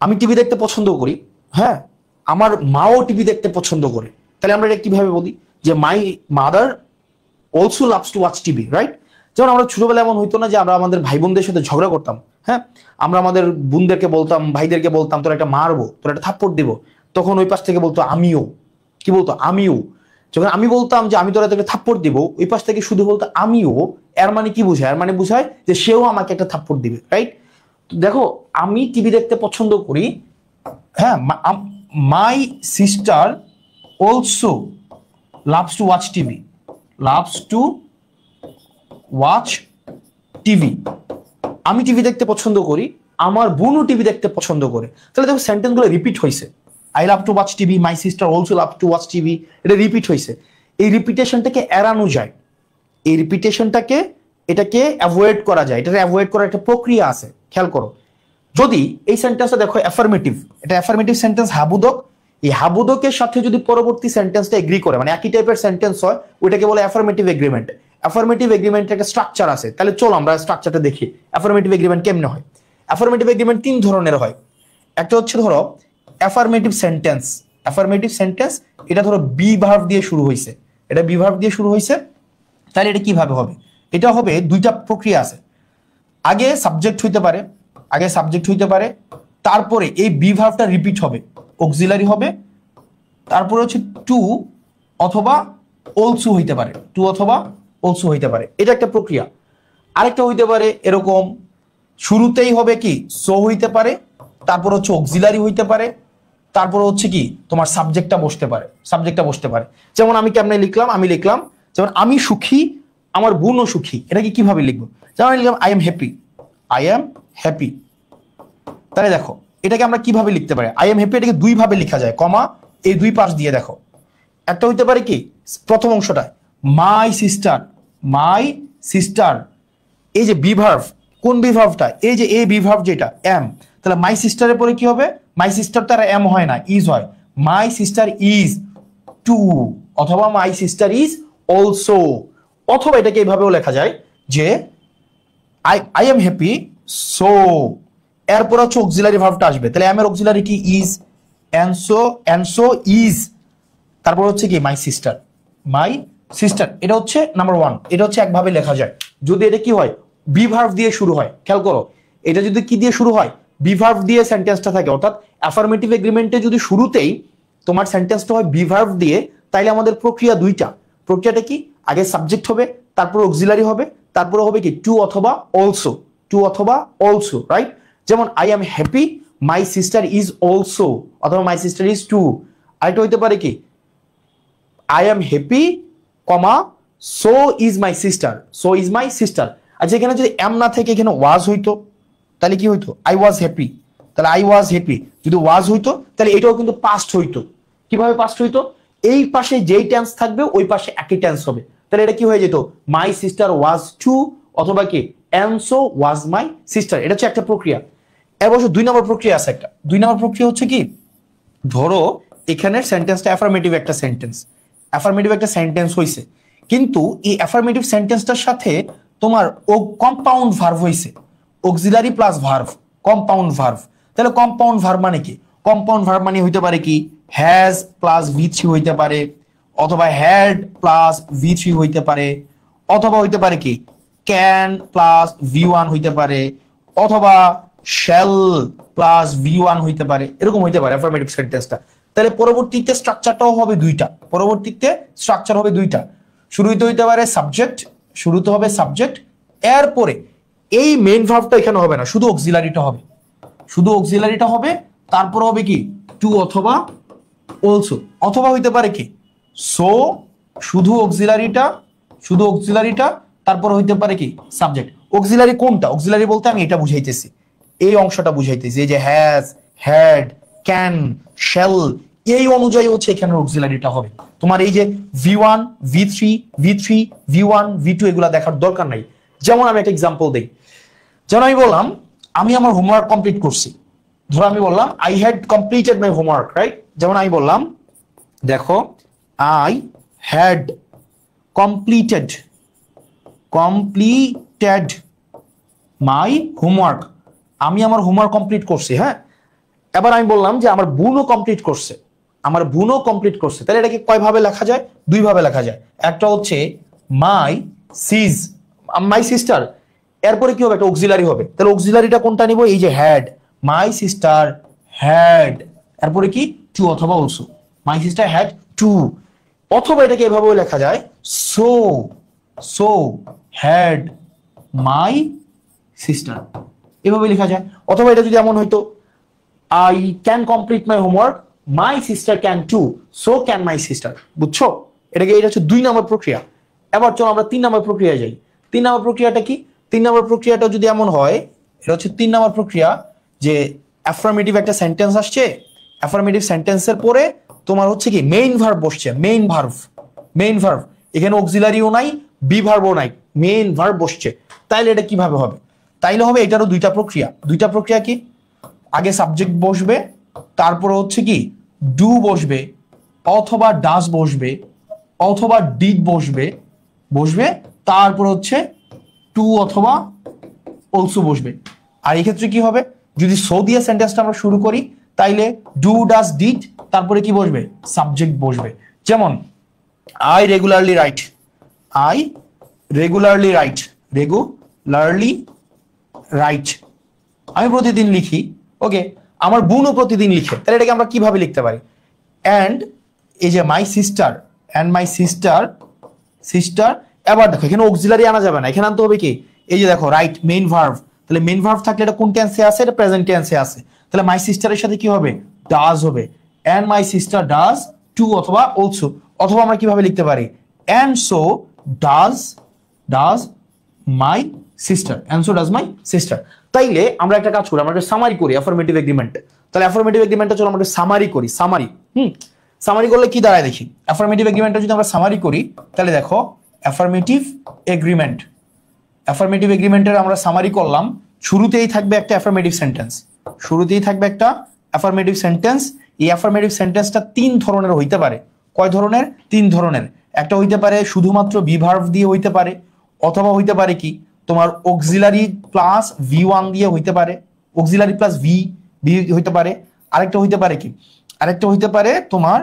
আমি টিভি দেখতে পছন্দ করি, হ্যাঁ, আমার মাও টিভি দেখতে পছন্দ করে। তাহলে আমরা এটা কিভাবে বলি যে my mother also loves to watch TV, right? যেমন আমরা ছোটবেলায় এমন হইতো না যে আমরা আমাদের ভাই বোনদের সাথে ঝগড়া করতাম, হ্যাঁ, আমরা আমাদের বোনদেরকে বলতাম, ভাইদেরকে বলতাম তোরা একটা মারবো, তোরা একটা থাপ্পড় দিব, তখন ওই পাশ থেকে বলতো আমিও, কি বলতো আমিও। যখন আমি বলতাম যে আমি তোরা একটা থাপ্পড় দিব, ওই পাশ থেকে শুধু বলতো আমিও, এর মানে কি বোঝায়? এর মানে বোঝায় যে সেও আমাকে একটা থাপ্পড় দিবে, রাইট? দেখো, আমি টিভি দেখতে পছন্দ করি, হ্যাঁ, my sister also loves to watch TV, loves to watch TV, আমি টিভি দেখতে পছন্দ করি, আমার বোনও টিভি দেখতে পছন্দ করে। তাহলে দেখো সেন্টেন্সগুলো রিপিট হয়েছে, I love to watch TV, my sister also love to watch TV, এটা রিপিট হয়েছে। এই রিপিটেশনটাকে এড়ানো যায়, এই রিপিটেশনটাকে এটাকে অ্যাভয়েড করা যায়, এটা অ্যাভয়েড করার একটা প্রক্রিয়া আছে, খেয়াল করো। যদি এই সেন্টেন্সটা দেখো অ্যাফার্মেটিভ, এটা অ্যাফার্মেটিভ সেন্টেন্স হাবুদক, এই হাবুদকের সাথে যদি পরবর্তী সেন্টেন্সটা এগ্রি করে, মানে একই টাইপের সেন্টেন্স হয়, ওইটাকে বলে অ্যাফার্মেটিভ এগ্রিমেন্ট। অ্যাফার্মেটিভ এগ্রিমেন্টের একটা স্ট্রাকচার আছে, তাহলে চলো আমরা স্ট্রাকচারটা দেখি অ্যাফার্মেটিভ এগ্রিমেন্ট কেমনে হয়। অ্যাফার্মেটিভ এগ্রিমেন্ট 3 ধরনের হয়। একটা হচ্ছে ধরো অ্যাফার্মেটিভ সেন্টেন্স, অ্যাফার্মেটিভ সেন্টেন্স এটা ধরো বি ভার্ব দিয়ে শুরু হয়েছে, এটা বি ভার্ব দিয়ে শুরু হয়েছে, তাহলে এটা কিভাবে হবে? এটা হবে দুইটা প্রক্রিয়া আছে, আগে সাবজেক্ট হইতে পারে, আগে সাবজেক্ট হইতে পারে, তারপরে এই বি ভার্বটা রিপিট হবে, অক্সিলারি হবে, তারপরে হচ্ছে টু অথবা অলসো হইতে পারে, টু অথবা অলসো হইতে পারে, এটা একটা প্রক্রিয়া। আরেকটা হইতে পারে এরকম, শুরুতেই হবে কি সো হইতে পারে, তারপর হচ্ছে অক্সিলারি হইতে পারে, তারপর হচ্ছে কি তোমার সাবজেক্টটা বসতে পারে, সাবজেক্টটা বসতে পারে। যেমন আমি কেমনে লিখলাম, আমি লিখলাম যেমন আমি সুখী, আমার বোনও সুখী, এটা কি কিভাবে লিখবো? যেমন লিখলাম I am happy, I am happy. তাহলে দেখো এটাকে আমরা কিভাবে লিখতে পারি, আই এম হ্যাপি এটাকে দুই ভাবে লেখা যায়, কমা এই দুই পাশ দিয়ে দেখো। একটা হইতে পারে কি প্রথম অংশটা মাই সিস্টার, মাই সিস্টার, এই যে বি ভার্ব, কোন বি ভার্বটা, এই যে এ বি ভার্ব যেটা এম, তাহলে মাই সিস্টারের পরে কি হবে, মাই সিস্টার তার এম হয় না, ইজ হয়, মাই সিস্টার ইজ টু, অথবা মাই সিস্টার ইজ অলসো। অথবা এটাকে এইভাবেও লেখা যায় যে আই এম হ্যাপি সো, এরপর হচ্ছে অক্সিলারি ভার্বটা আসবে, তাহলে এম এর অক্সিলারি কি ইজ, এন্ড সো ইজ, তারপর হচ্ছে কি মাই সিস্টার, মাই সিস্টার। এটা হচ্ছে নাম্বার ওয়ান, এটা হচ্ছে একভাবে লেখা যায় যদি এটা কি হয় বি ভার্ব দিয়ে শুরু হয়। খেয়াল করো এটা যদি কি দিয়ে শুরু হয়, বি ভার্ব দিয়ে সেন্টেন্সটা থাকে, অর্থাৎ অ্যাফার্মেটিভ এগ্রিমেন্টে যদি শুরুতেই তোমার সেন্টেন্সটা হয় বি ভার্ব দিয়ে, তাইলে আমাদের প্রক্রিয়া দুইটা। প্রক্রিয়াটা কি, আগে সাবজেক্ট হবে, তারপর অক্সিলারি হবে, তারপরে হবে কি টু অথবা অলসো, টু অথবা অলসো, রাইট। যেমন I am happy my sister is also, অথবা মাই সিস্টার ইজ টু। আরেকটা হইতে পারে কি I am happy comma so is my sister, so is my sister. আচ্ছা এখানে যদি এম না থেকে এখানে ওয়াজ হইতো তাহলে কি হইতো, আই ওয়াজ হ্যাপি, তাহলে আই ওয়াজ হ্যাপি যদি ওয়াজ হইতো তাহলে এটাও কিন্তু পাস্ট হইতো। কিভাবে পাস্ট হইতো, এই পাশে যেই টেন্স থাকবে ওই পাশে একই টেন্স হবে, তাহলে এটা কি হয়ে যেত মাই সিস্টার ওয়াজ টু, অথবা কি and so was my sister. এটা হচ্ছে একটা প্রক্রিয়া। এবার দুই নম্বর প্রক্রিয়া আছে একটা, দুই নম্বর প্রক্রিয়া হচ্ছে কি, ধরো এখানের সেন্টেন্সটা অ্যাফার্মেটিভ একটা সেন্টেন্স, অ্যাফার্মেটিভ একটা সেন্টেন্স হইছে, কিন্তু এই অ্যাফার্মেটিভ সেন্টেন্সটার সাথে তোমার ও কম্পাউন্ড ভার্ব হইছে, auxiliary plus verb, compound verb. তাহলে কম্পাউন্ড ভার্ব মানে কি, কম্পাউন্ড ভার্ব মানে হইতে পারে কি হ্যাজ প্লাস ভি থ্রি হইতে পারে, অথবা হ্যাড প্লাস ভি থ্রি হইতে পারে, অথবা হইতে পারে কি ক্যান প্লাস ভি ওয়ান হইতে পারে, অথবা শ্যাল প্লাস ভি ওয়ান হইতে পারে, এরকম হইতে পারে অ্যাফার্মেটিভ সেন্টেন্সটা। তাহলে পরবর্তীতে স্ট্রাকচারটাও হবে দুইটা, পরবর্তীতে স্ট্রাকচার হবে দুইটা, শুরুতে হইতে পারে সাবজেক্ট, শুরুতে হবে সাবজেক্ট, এরপরে এই মেইন ভার্বটা এখানে হবে না, শুধু অক্সিলারিটা হবে, শুধু অক্সিলারিটা হবে, তারপর হবে কি টু অথবা অলসো, অথবা হইতে পারে কি সো, শুধু অক্সিলারিটা, শুধু অক্সিলারিটা, তারপর হইতে পারে কি সাবজেক্ট। অক্সিলারি কোনটা, অক্সিলারি বলতে আমি এটা বুঝাইতেছি, এই অংশটা বুঝাইতেছি, এই যে হ্যাজ, হ্যাড, ক্যান, শ্যাল, এই অনুযায়ী হচ্ছে এখানে অক্সিলারিটা হবে। তোমার এই যে V one, V three, V three, V one, V two এগুলা দেখার দরকার নাই। যেমন আমি একটা এক্সাম্পল দিই, যেমন আমি বললাম আমি আমার হোমওয়ার্ক কমপ্লিট করছি, ধরো আমি বললাম I had completed my homework, right. যেমন আমি বললাম দেখো I had completed, completed my homework, আমি আমার হোমওয়ার্ক কমপ্লিট করছি, হ্যাঁ। এবার আমি বললাম যে আমার বোনও কমপ্লিট করছে, আমার বোনও কমপ্লিট করছে, তাহলে এটাকে কয় ভাবে লেখা যায়, দুই ভাবে লেখা যায়। একটা হচ্ছে মাই সিজ, মাই সিস্টার, এরপরে কি হবে একটা অক্সিলারি হবে, তাহলে অক্সিলারিটা কোনটা নিব, এই যে হ্যাড, মাই সিস্টার হ্যাড, এরপরে কি টু অথবা also, my sister had too. অথবা এটাকে এভাবেও লেখা যায় so, so had my sister, এভাবে লেখা যায়। অথবা এটা যদি এমন হইতো I can complete my homework, my sister can too, so can my sister. বুঝছো, এটাকে, এটা হচ্ছে দুই নম্বর প্রক্রিয়া। এবার চলো আমরা তিন নম্বর প্রক্রিয়ায় যাই। তিন নম্বর প্রক্রিয়াটা কি, তিন নম্বর প্রক্রিয়াটা যদি এমন হয়, এটা হচ্ছে তিন নম্বর প্রক্রিয়া যে অ্যাফার্মেটিভ একটা সেন্টেন্স আসছে, অ্যাফার্মেটিভ সেন্টেন্সের পরে তোমার হচ্ছে কি মেইন ভার্ব বসছে, মেইন ভার্ব, মেইন ভার্ব, এখানে অক্সিলারিও নাই, বি ভার্বও নাই, মেইন ভার্ব বসছে। তাইলে এটা কিভাবে হবে, তাইলে হবে এটারও দুইটা প্রক্রিয়া। দুইটা প্রক্রিয়া কি, আগে সাবজেক্ট বসবে, তারপরে হচ্ছে কি ডু বসবে, অথবা ডাস বসবে, অথবা ডিড বসবে, বসবে, তারপর হচ্ছে টু অথবা অলসো বসবে। আর এই ক্ষেত্রে কি হবে, যদি সো দিয়ে সেন্টেন্সটা আমরা শুরু করি তাইলে ডু ডাস ডিড, তারপরে কি বসবে সাবজেক্ট বসবে। যেমন I regularly right, I regularly right, regularly right, আমি প্রতিদিন লিখি, ওকে, আমার বোনও প্রতিদিন লিখে, তাহলে এটাকে আমরা কিভাবে লিখতে পারি, অ্যান্ড এই যে মাই sister, and my sister, sister. এবার দেখো এখানে অক্সিলারি আনা যাবে না, এখানে আনতে হবে কি এই যে দেখো রাইট মেইন ভার্ব, তাহলে মেইন ভার্ব থাকলে এটা কোন টেন্সে আছে, এটা প্রেজেন্ট টেন্সে আছে, তাহলে মাই সিস্টারের সাথে কি হবে ডাজ হবে, and my sister does too অথবা অলসো। অথবা আমরা কিভাবে লিখতে পারি, and so does, does my sister, and so does my sister. তাইলে আমরা একটা কাজ করি, আমরা একটা সামারি করি অ্যাফার্মেটিভ এগ্রিমেন্ট। তাহলে অ্যাফার্মেটিভ এগ্রিমেন্টটা চলো আমরা সামারি করি, সামারি। সামারি করলে কি দাঁড়ায় দেখি। অ্যাফার্মেটিভ এগ্রিমেন্টটা যদি আমরা সামারি করি তাহলে দেখো অ্যাফার্মেটিভ এগ্রিমেন্ট, অ্যাফার্মেটিভ এগ্রিমেন্টের আমরা সামারি করলাম। শুরুতেই থাকবে একটা অ্যাফার্মেটিভ সেন্টেন্স, শুরুতেই থাকবে একটা অ্যাফার্মেটিভ সেন্টেন্স। এই অ্যাফার্মেটিভ সেন্টেন্সটা 3 ধরনের হইতে পারে। কয় ধরনের? 3 ধরনের। একটা হইতে পারে শুধুমাত্র বি ভার্ব দিয়ে হইতে পারে, অথবা হইতে পারে কি তোমার অক্সিলারি প্লাস V1 দিয়ে হইতে পারে, অক্সিলারি প্লাস ভি হইতে পারে। আরেকটা হইতে পারে কি, আরেকটা হইতে পারে তোমার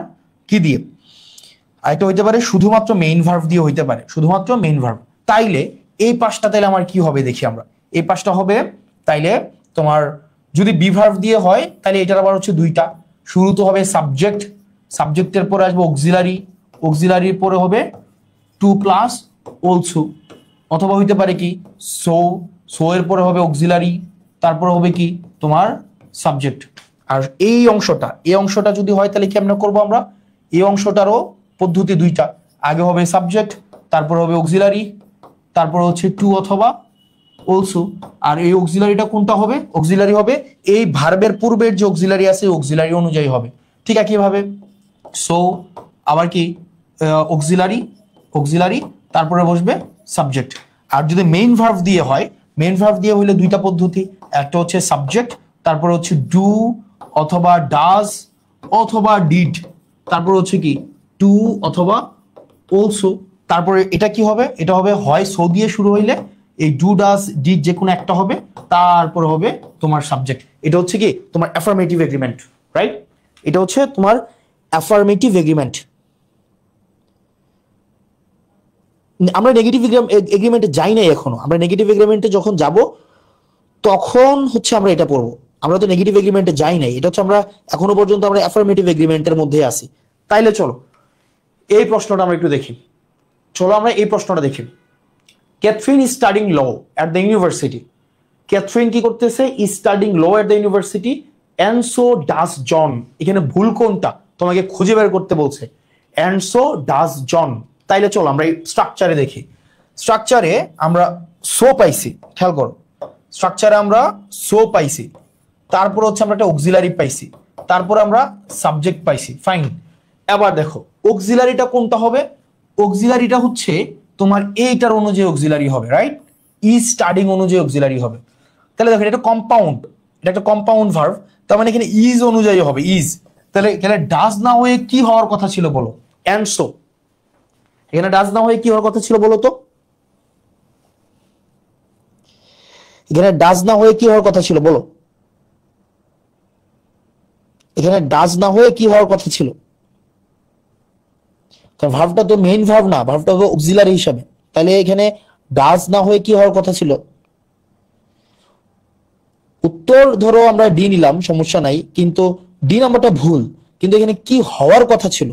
কি দিয়ে, আরেকটা হইতে পারে শুধুমাত্র মেইন ভার্ব দিয়ে হইতে পারে, শুধুমাত্র মেইন ভার্ব। তাইলে এই পাঁচটা তাইলে আমার কি হবে দেখি আমরা। এই পাঁচটা হবে তাইলে তোমার যদি বি ভার্ব দিয়ে হয় তাহলে এটার আবার হচ্ছে 2টা। শুরুতে হবে সাবজেক্ট, সাবজেক্টের পরে আসবে অক্সিলারি, অক্সিলারির পরে হবে টু প্লাস অলসো, অথবা হইতে পারে কি সো, সো এর পরে হবে অক্সিলারি, তারপরে হবে কি তোমার সাবজেক্ট। আর এই অংশটা, এই অংশটা যদি হয় তাহলে কি আমরা করবো আমরা, এই অংশটারও পদ্ধতি 2টা। আগে হবে সাবজেক্ট, তারপর হবে অক্সিলারি, তারপর হচ্ছে টু অথবা অলসো। আর এই অক্সিলারিটা কোনটা হবে? অক্সিলারি হবে এই ভার্বের পূর্বের যে অক্সিলারি আছে অক্সিলারি অনুযায়ী হবে। ঠিক আছে, কিভাবে? সো আবার কি অক্সিলারি, অক্সিলারি তারপরে বসবে সাবজেক্ট। আর যদি মেইন ভার্ব দিয়ে হয়, মেইন ভার্ব দিয়ে হইলে 2টা পদ্ধতি। একটা হচ্ছে সাবজেক্ট, তারপর হচ্ছে ডু অথবা ডাজ অথবা ডিড, তারপর হচ্ছে কি টু অথবা অলসো। তারপরে এটা কি হবে? এটা হবে হয় সো দিয়ে শুরু হইলে এই ডু ডাজ ডিড যে কোনো একটা হবে, তারপর হবে তোমার সাবজেক্ট। এটা হচ্ছে কি তোমার অ্যাফার্মেটিভ এগ্রিমেন্ট, রাইট? এটা হচ্ছে তোমার অ্যাফার্মেটিভ এগ্রিমেন্ট। আমরা নেগেটিভ এগ্রিমেন্টে যাই নাই এখনো। আমরা নেগেটিভ এগ্রিমেন্টে যখন যাব তখন হচ্ছে আমরা এটা পড়বো। আমরা তো নেগেটিভ এগ্রিমেন্টে যাই নাই, এটা হচ্ছে আমরা এখনো পর্যন্ত আমরা অ্যাফার্মেটিভ এগ্রিমেন্টের মধ্যে আছি। তাইলে চলো এই প্রশ্নটা আমরা একটু দেখি। চলো আমরা এই প্রশ্নটা দেখি। Catherine is studying law at the university. Catherine কি করতেছে? Is studying law at the university and so does John. এখানে ভুল কোনটা তোমাকে খুঁজে বের করতে বলছে, অ্যান্ড সো ডাজ জন। তাইলে চলো আমরা এই স্ট্রাকচারে দেখি। স্ট্রাকচারে আমরা সো পাইছি, খেয়াল করো, স্ট্রাকচারে আমরা সো পাইছি, তারপর হচ্ছে আমরা একটা অক্সিলারি পাইছি, তারপর আমরা সাবজেক্ট পাইছি, ফাইন। এবার দেখো অক্সিলারিটা কোনটা হবে? অক্সিলারিটা হচ্ছে তোমার এইটার অনুযায়ী অক্সিলারি হবে, রাইট? ইজ স্টাডিং অনুযায়ী অক্সিলারি হবে। তাহলে দেখো এটা কম্পাউন্ড, এটা একটা কম্পাউন্ড ভার্ব, তার মানে এখানে ইজ অনুযায়ী হবে, ইজ। তাহলে এখানে ডাজ না হয়ে কি হওয়ার কথা ছিল বলো? And so. এখানে ডাজ না হয়ে কি হওয়ার কথা ছিল বলো তো? এখানে ডাজ না হয়ে কি হওয়ার কথা ছিল বলো? এখানে ডাজ না হয়ে কি হওয়ার কথা ছিল? কারণ ভার্বটা তো মেইন ভার্ব না, ভার্বটা হবে অক্সিলারি হিসাবে। তাহলে এখানে ডাজ না হয়ে কি হওয়ার কথা ছিল? উত্তর ধরো আমরা ডি নিলাম, সমস্যা নাই, কিন্তু ডি নাম্বারটা ভুল। কিন্তু এখানে কি হওয়ার কথা ছিল?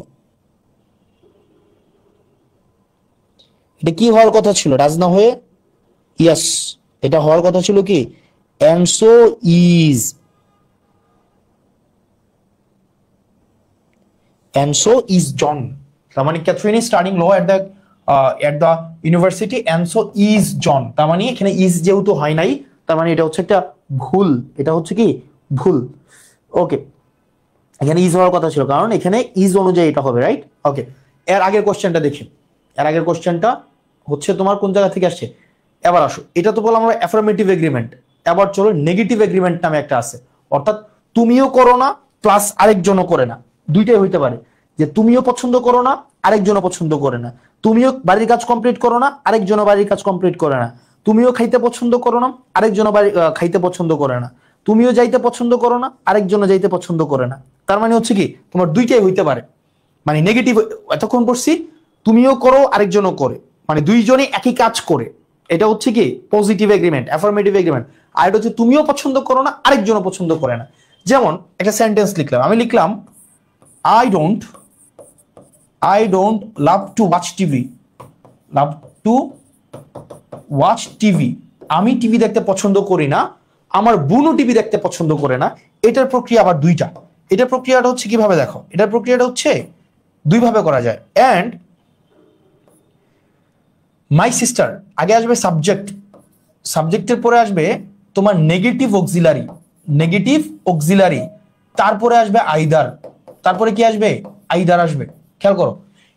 এটা কি হওয়ার কথা ছিল? ডাজ না হয়ে ইয়াস, এটা হওয়ার কথা ছিল কি and so is, and so is John। তার মানে Catherine is studying law at the university and so is John। তার মানে এখানে ইজ যেহেতু হয় নাই, তার মানে এটা হচ্ছে একটা ভুল, এটা হচ্ছে কি ভুল। ওকে, এখানে ইজ হওয়ার কথা ছিল, কারণ এখানে ইজ অনুযায়ী এটা হবে, রাইট? ওকে, এর আগের কোশ্চেনটা দেখি। এর আগের কোশ্চেনটা হচ্ছে তোমার কোন জায়গা থেকে আসছে। এবার আসো, এটা তো বললাম আমরা অ্যাফার্মেটিভ এগ্রিমেন্ট। এবার চলো নেগেটিভ এগ্রিমেন্ট নামে একটা আছে, অর্থাৎ তুমিও করো না প্লাস আরেকজনও করে না। দুইটাই হইতে পারে, যে তুমিও পছন্দ করো না আরেকজনও পছন্দ করে না, তুমিও বাড়ির কাজ কমপ্লিট করো না আরেকজনও বাড়ির কাজ কমপ্লিট করে না, তুমিও খাইতে পছন্দ করো না আরেকজনও খাইতে পছন্দ করে না, তুমিও যাইতে পছন্দ করো না আরেকজনও যাইতে পছন্দ করে না। তার মানে হচ্ছে কি তোমার দুইটাই হইতে পারে। মানে নেগেটিভ এতক্ষণ পড়ছি, তুমিও করো আরেকজনও করে, মানে দুইজনই একই কাজ করে, এটা হচ্ছে কি পজিটিভ এগ্রিমেন্ট, অ্যাফার্মেটিভ এগ্রিমেন্ট। আর এটা হচ্ছে তুমিও পছন্দ করো না আরেকজনও পছন্দ করে না। যেমন একটা সেন্টেন্স লিখলাম, আমি লিখলাম I don't love to watch TV, love to watch TV। আমি টিভি দেখতে পছন্দ করি না, আমার বোনও টিভি দেখতে পছন্দ করে না। এটার প্রক্রিয়া আবার দুইটা। এটার প্রক্রিয়াটা হচ্ছে কিভাবে দেখো, এটার প্রক্রিয়াটা হচ্ছে দুইভাবে করা যায়। অ্যান্ড মাই সিস্টার, আগে আসবে সাবজেক্ট, সাবজেক্টের পরে আসবে তোমার নেগেটিভ অক্সিলারি, তারপরে আসবে আইদার, তারপরে কি আসবে আইদার আসবে। খেয়াল করো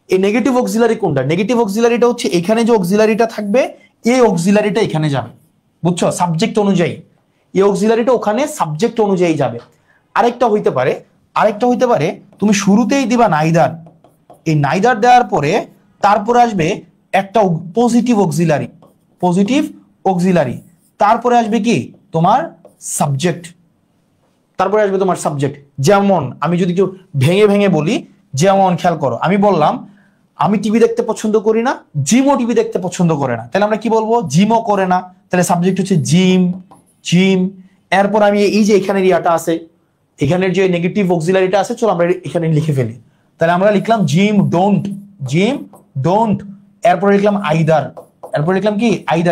এই নেগেটিভ অক্সিলারি কোনটা, নেগেটিভ অক্সিলারিটা হচ্ছে এখানে যে অক্সিলারিটা থাকবে এই অক্সিলারিটা এখানে যাবে, বুঝছো, সাবজেক্ট অনুযায়ী এই অক্সিলারিটা ওখানে সাবজেক্ট অনুযায়ী যাবে। আরেকটা হইতে পারে তুমি শুরুতেই দিবা নাইদার, এই নাইদার দেওয়ার পরে তারপরে আসবে একটা পজিটিভ অক্সিলারি, তারপরে আসবে কি তোমার সাবজেক্ট, যেমন আমি যদি একটু ভেঙে ভেঙে বলি, যেমন খেয়াল করো আমি বললাম আমি টিভি দেখতে পছন্দ করি না, জিমও টিভি দেখতে পছন্দ করে না, তাহলে আমরা কি বলবো, জিমও করে না, তাহলে সাবজেক্ট হচ্ছে জিম। এরপর আমি এই যে এখানের ইয়াটা আছে, এখানের যে নেগেটিভ অক্সিলারিটা আছে, চলো আমরা এখানে লিখে ফেলি। তাহলে আমরা লিখলাম জিম ডোন্ট, এরপরে লিখলাম আইদার,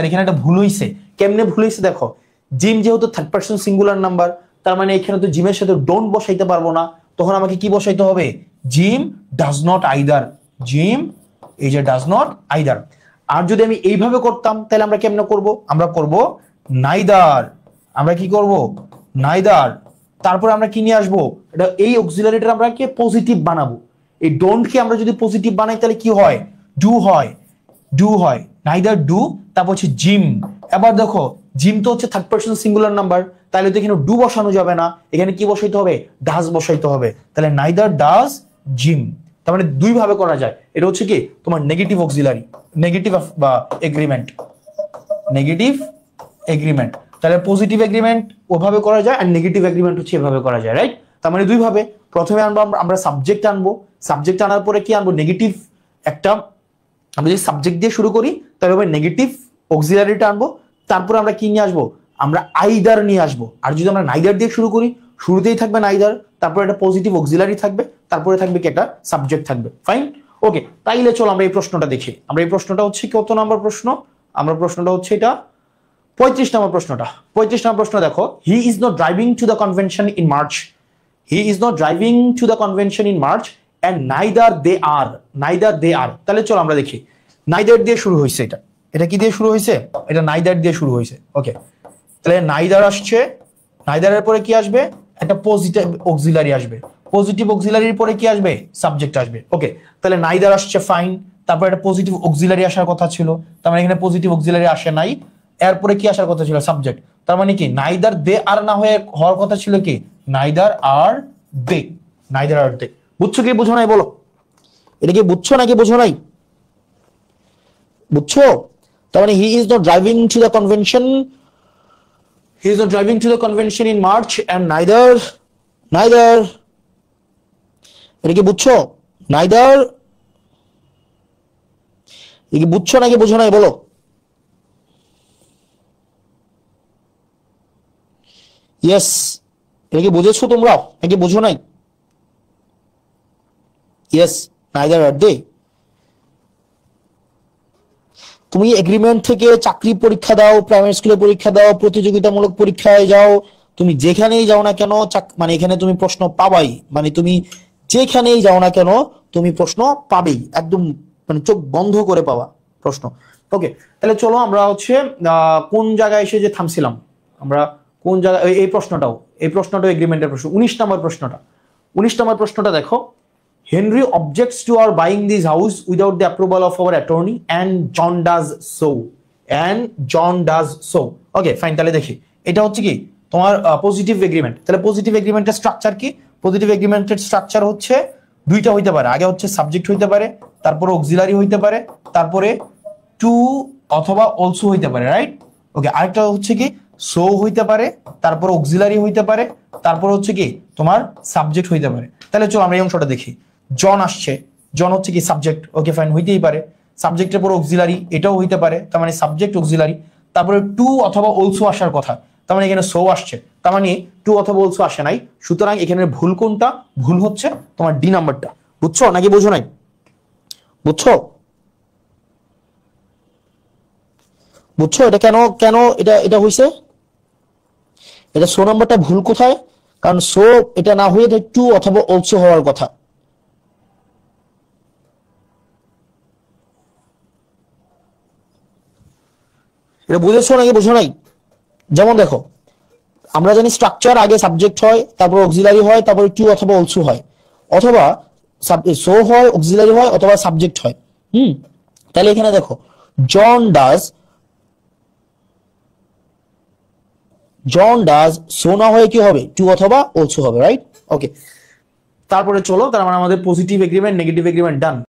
এখানে একটা ভুল হইছে। কেমনে ভুল হইছে দেখো, জিম যেহেতু থার্ড পারসন সিঙ্গুলার নাম্বার, তার মানে এখানে তো জিমের সাথে ডোন্ট বসাইতে পারবো না, তখন আমাকে কি বসাইতে হবে, জিম ডাজ নট আইদার। আর যদি আমি এইভাবে করতাম তাহলে আমরা কেমনে করব, আমরা করব নাইদার, তারপর আমরা কি নিয়ে আসবো, এটা এই অক্সিলারিটা আমরা কি পজিটিভ বানাবো, এই ডোন্ট কে আমরা যদি পজিটিভ বানাই তাহলে কি হয়, ডু হয়, নাইদার ডু, তারপর হচ্ছে জিম। এবার দেখো জিম তো হচ্ছে থার্ড পারসন সিঙ্গুলার নাম্বার, তাহলে তো এখানে ডু বসানো যাবে না, এখানে কি বসাইতে হবে, ডাজ বসাইতে হবে, তাহলে নাইদার ডাজ জিম। তার মানে দুই ভাবে করা যায়, এটা হচ্ছে কি তোমার নেগেটিভ অক্সিলারি, নেগেটিভ এগ্রিমেন্ট, তাহলে পজিটিভ এগ্রিমেন্ট ওভাবে করা যায় আর নেগেটিভ এগ্রিমেন্ট হচ্ছে এভাবে করা যায়, রাইট। তার মানে দুই ভাবে, প্রথমে আমরা সাবজেক্ট আনার পরে কি আনবো, নেগেটিভ একটা, আমরা যদি সাবজেক্ট দিয়ে শুরু করি তাহলে নেগেটিভ অক্সিলারিটা আনবো, তারপরে আমরা কি নিয়ে আসবো, আমরা আইদার নিয়ে আসবো। আর যদি আমরা নাইদার দিয়ে শুরু করি, শুরুতেই থাকবে নাইদার, তারপরে একটা পজিটিভ অক্সিলারি থাকবে, তারপরে থাকবে কি একটা সাবজেক্ট থাকবে, ফাইন, ওকে। তাইলে চলো আমরা এই প্রশ্নটা দেখি। আমরা এই প্রশ্নটা হচ্ছে কত নম্বর প্রশ্ন, আমরা প্রশ্নটা হচ্ছে এটা 35 নম্বর প্রশ্নটা। 35 নম্বর প্রশ্ন দেখো, হি is not driving to the convention in March and neither they are, তাহলে চলো আমরা দেখি, নাইদার দিয়ে শুরু হয়েছে, এটা কি দিয়ে শুরু হয়েছে, এটা নাইদার দিয়ে শুরু হয়েছে, ওকে। তাহলে নাইদার আসছে, নাইদারের পরে কি আসবে, একটা পজিটিভ অক্সিলারি আসবে, পজিটিভ অক্সিলারির পরে কি আসবে, সাবজেক্ট আসবে, ওকে। তাহলে নাইদার আসছে, ফাইন, তারপর একটা পজিটিভ অক্সিলারি আসার কথা ছিল, তার মানে এখানে পজিটিভ অক্সিলারি আসে নাই, এরপরে কি আসার কথা ছিল, সাবজেক্ট, তার মানে কি নাইদার দে আর না হয়ে হওয়ার কথা ছিল কি, নাইদার আর দে। বুঝছো কি বুঝো নাই বলো, এটা কি বুঝছো নাকি বুঝো নাই, বুঝছো? তার মানে he is not driving to the convention in March and neither, এটা কি বুঝছো, নাইদার, এটা কি বুঝছো নাকি বুঝো নাই বলো, ইয়েস, এটা কি বুঝেছো তোমরা নাকি বুঝো নাই, ইয়েস, নাইদার আর দে। তুমি এগ্রিমেন্ট থেকে চাকরি পরীক্ষা দাও, প্রাইমারি স্কুলে পরীক্ষা দাও, প্রতিযোগিতামূলক পরীক্ষায় যাও, তুমি যেখানেই যাও না কেন, মানে এখানে তুমি প্রশ্ন পাবাই, মানে তুমি যেখানেই যাও না কেন তুমি প্রশ্ন পাবেই, একদম মানে চোখ বন্ধ করে পাবা প্রশ্ন, ওকে। তাহলে চলো আমরা হচ্ছে কোন জায়গায় এসে যে থামছিলাম, আমরা কোন জায়গায়, এই প্রশ্নটাও এগ্রিমেন্টের প্রশ্ন, 19 নম্বর প্রশ্নটা দেখো, Henry objects to our buying this house without the approval of our attorney and John does so. Okay, fine, তাহলে দেখি এটা হচ্ছে কি তোমার পজিটিভ এগ্রিমেন্ট। তাহলে পজিটিভ এগ্রিমেন্টের স্ট্রাকচার কি, পজিটিভ এগ্রিমেন্টের স্ট্রাকচার হচ্ছে দুইটা হইতে পারে, আগে হচ্ছে সাবজেক্ট হইতে পারে, তারপরে অক্সিলারি হইতে পারে, তারপরে টু অথবা অলসো হইতে পারে, রাইট, ওকে। আরেকটা হচ্ছে কি সো হইতে পারে, তারপর অক্সিলারি হইতে পারে, তারপর হচ্ছে কি তোমার সাবজেক্ট হইতে পারে। তাহলে চলো আমরা এই অংশটা দেখি, জন আসছে, জন হচ্ছে কি সাবজেক্ট, ওকে ফাইন, হইতেই পারে, সাবজেক্টের পর অক্সিলারি, এটাও হইতে পারে, তার মানে সাবজেক্ট অক্সিলারি, তারপরে টু অথবা অলসো আসার কথা, তার মানে এখানে সো আসছে, তার মানে টু অথবা অলসো আসে নাই, সুতরাং এখানে ভুল কোনটা, ভুল হচ্ছে তোমার ডি নাম্বারটা, বুঝছো নাকি বুঝো নাই, বুঝছো এটা কেন এটা হইছে, এটা সো নাম্বারটা ভুল কোথায়, কারণ সো এটা না হয়ে টু অথবা অলসো হওয়ার কথা, এটা বুঝেছো নাকি বুঝো নাই? যেমন দেখো, আমরা জানি স্ট্রাকচার আগে সাবজেক্ট হয়, তারপর অক্সিলারি হয়, তারপর টু অথবা অলসো হয়, অথবা সো হয়, অক্সিলারি হয়, অথবা সাবজেক্ট হয়। তাহলে এখানে দেখো, জন ডাজ, সো না হয়ে কি হবে? টু অথবা অলসো হবে, রাইট? ওকে, তারপরে চলো, তার মানে আমাদের পজিটিভ এগ্রিমেন্ট, নেগেটিভ এগ্রিমেন্ট ডান।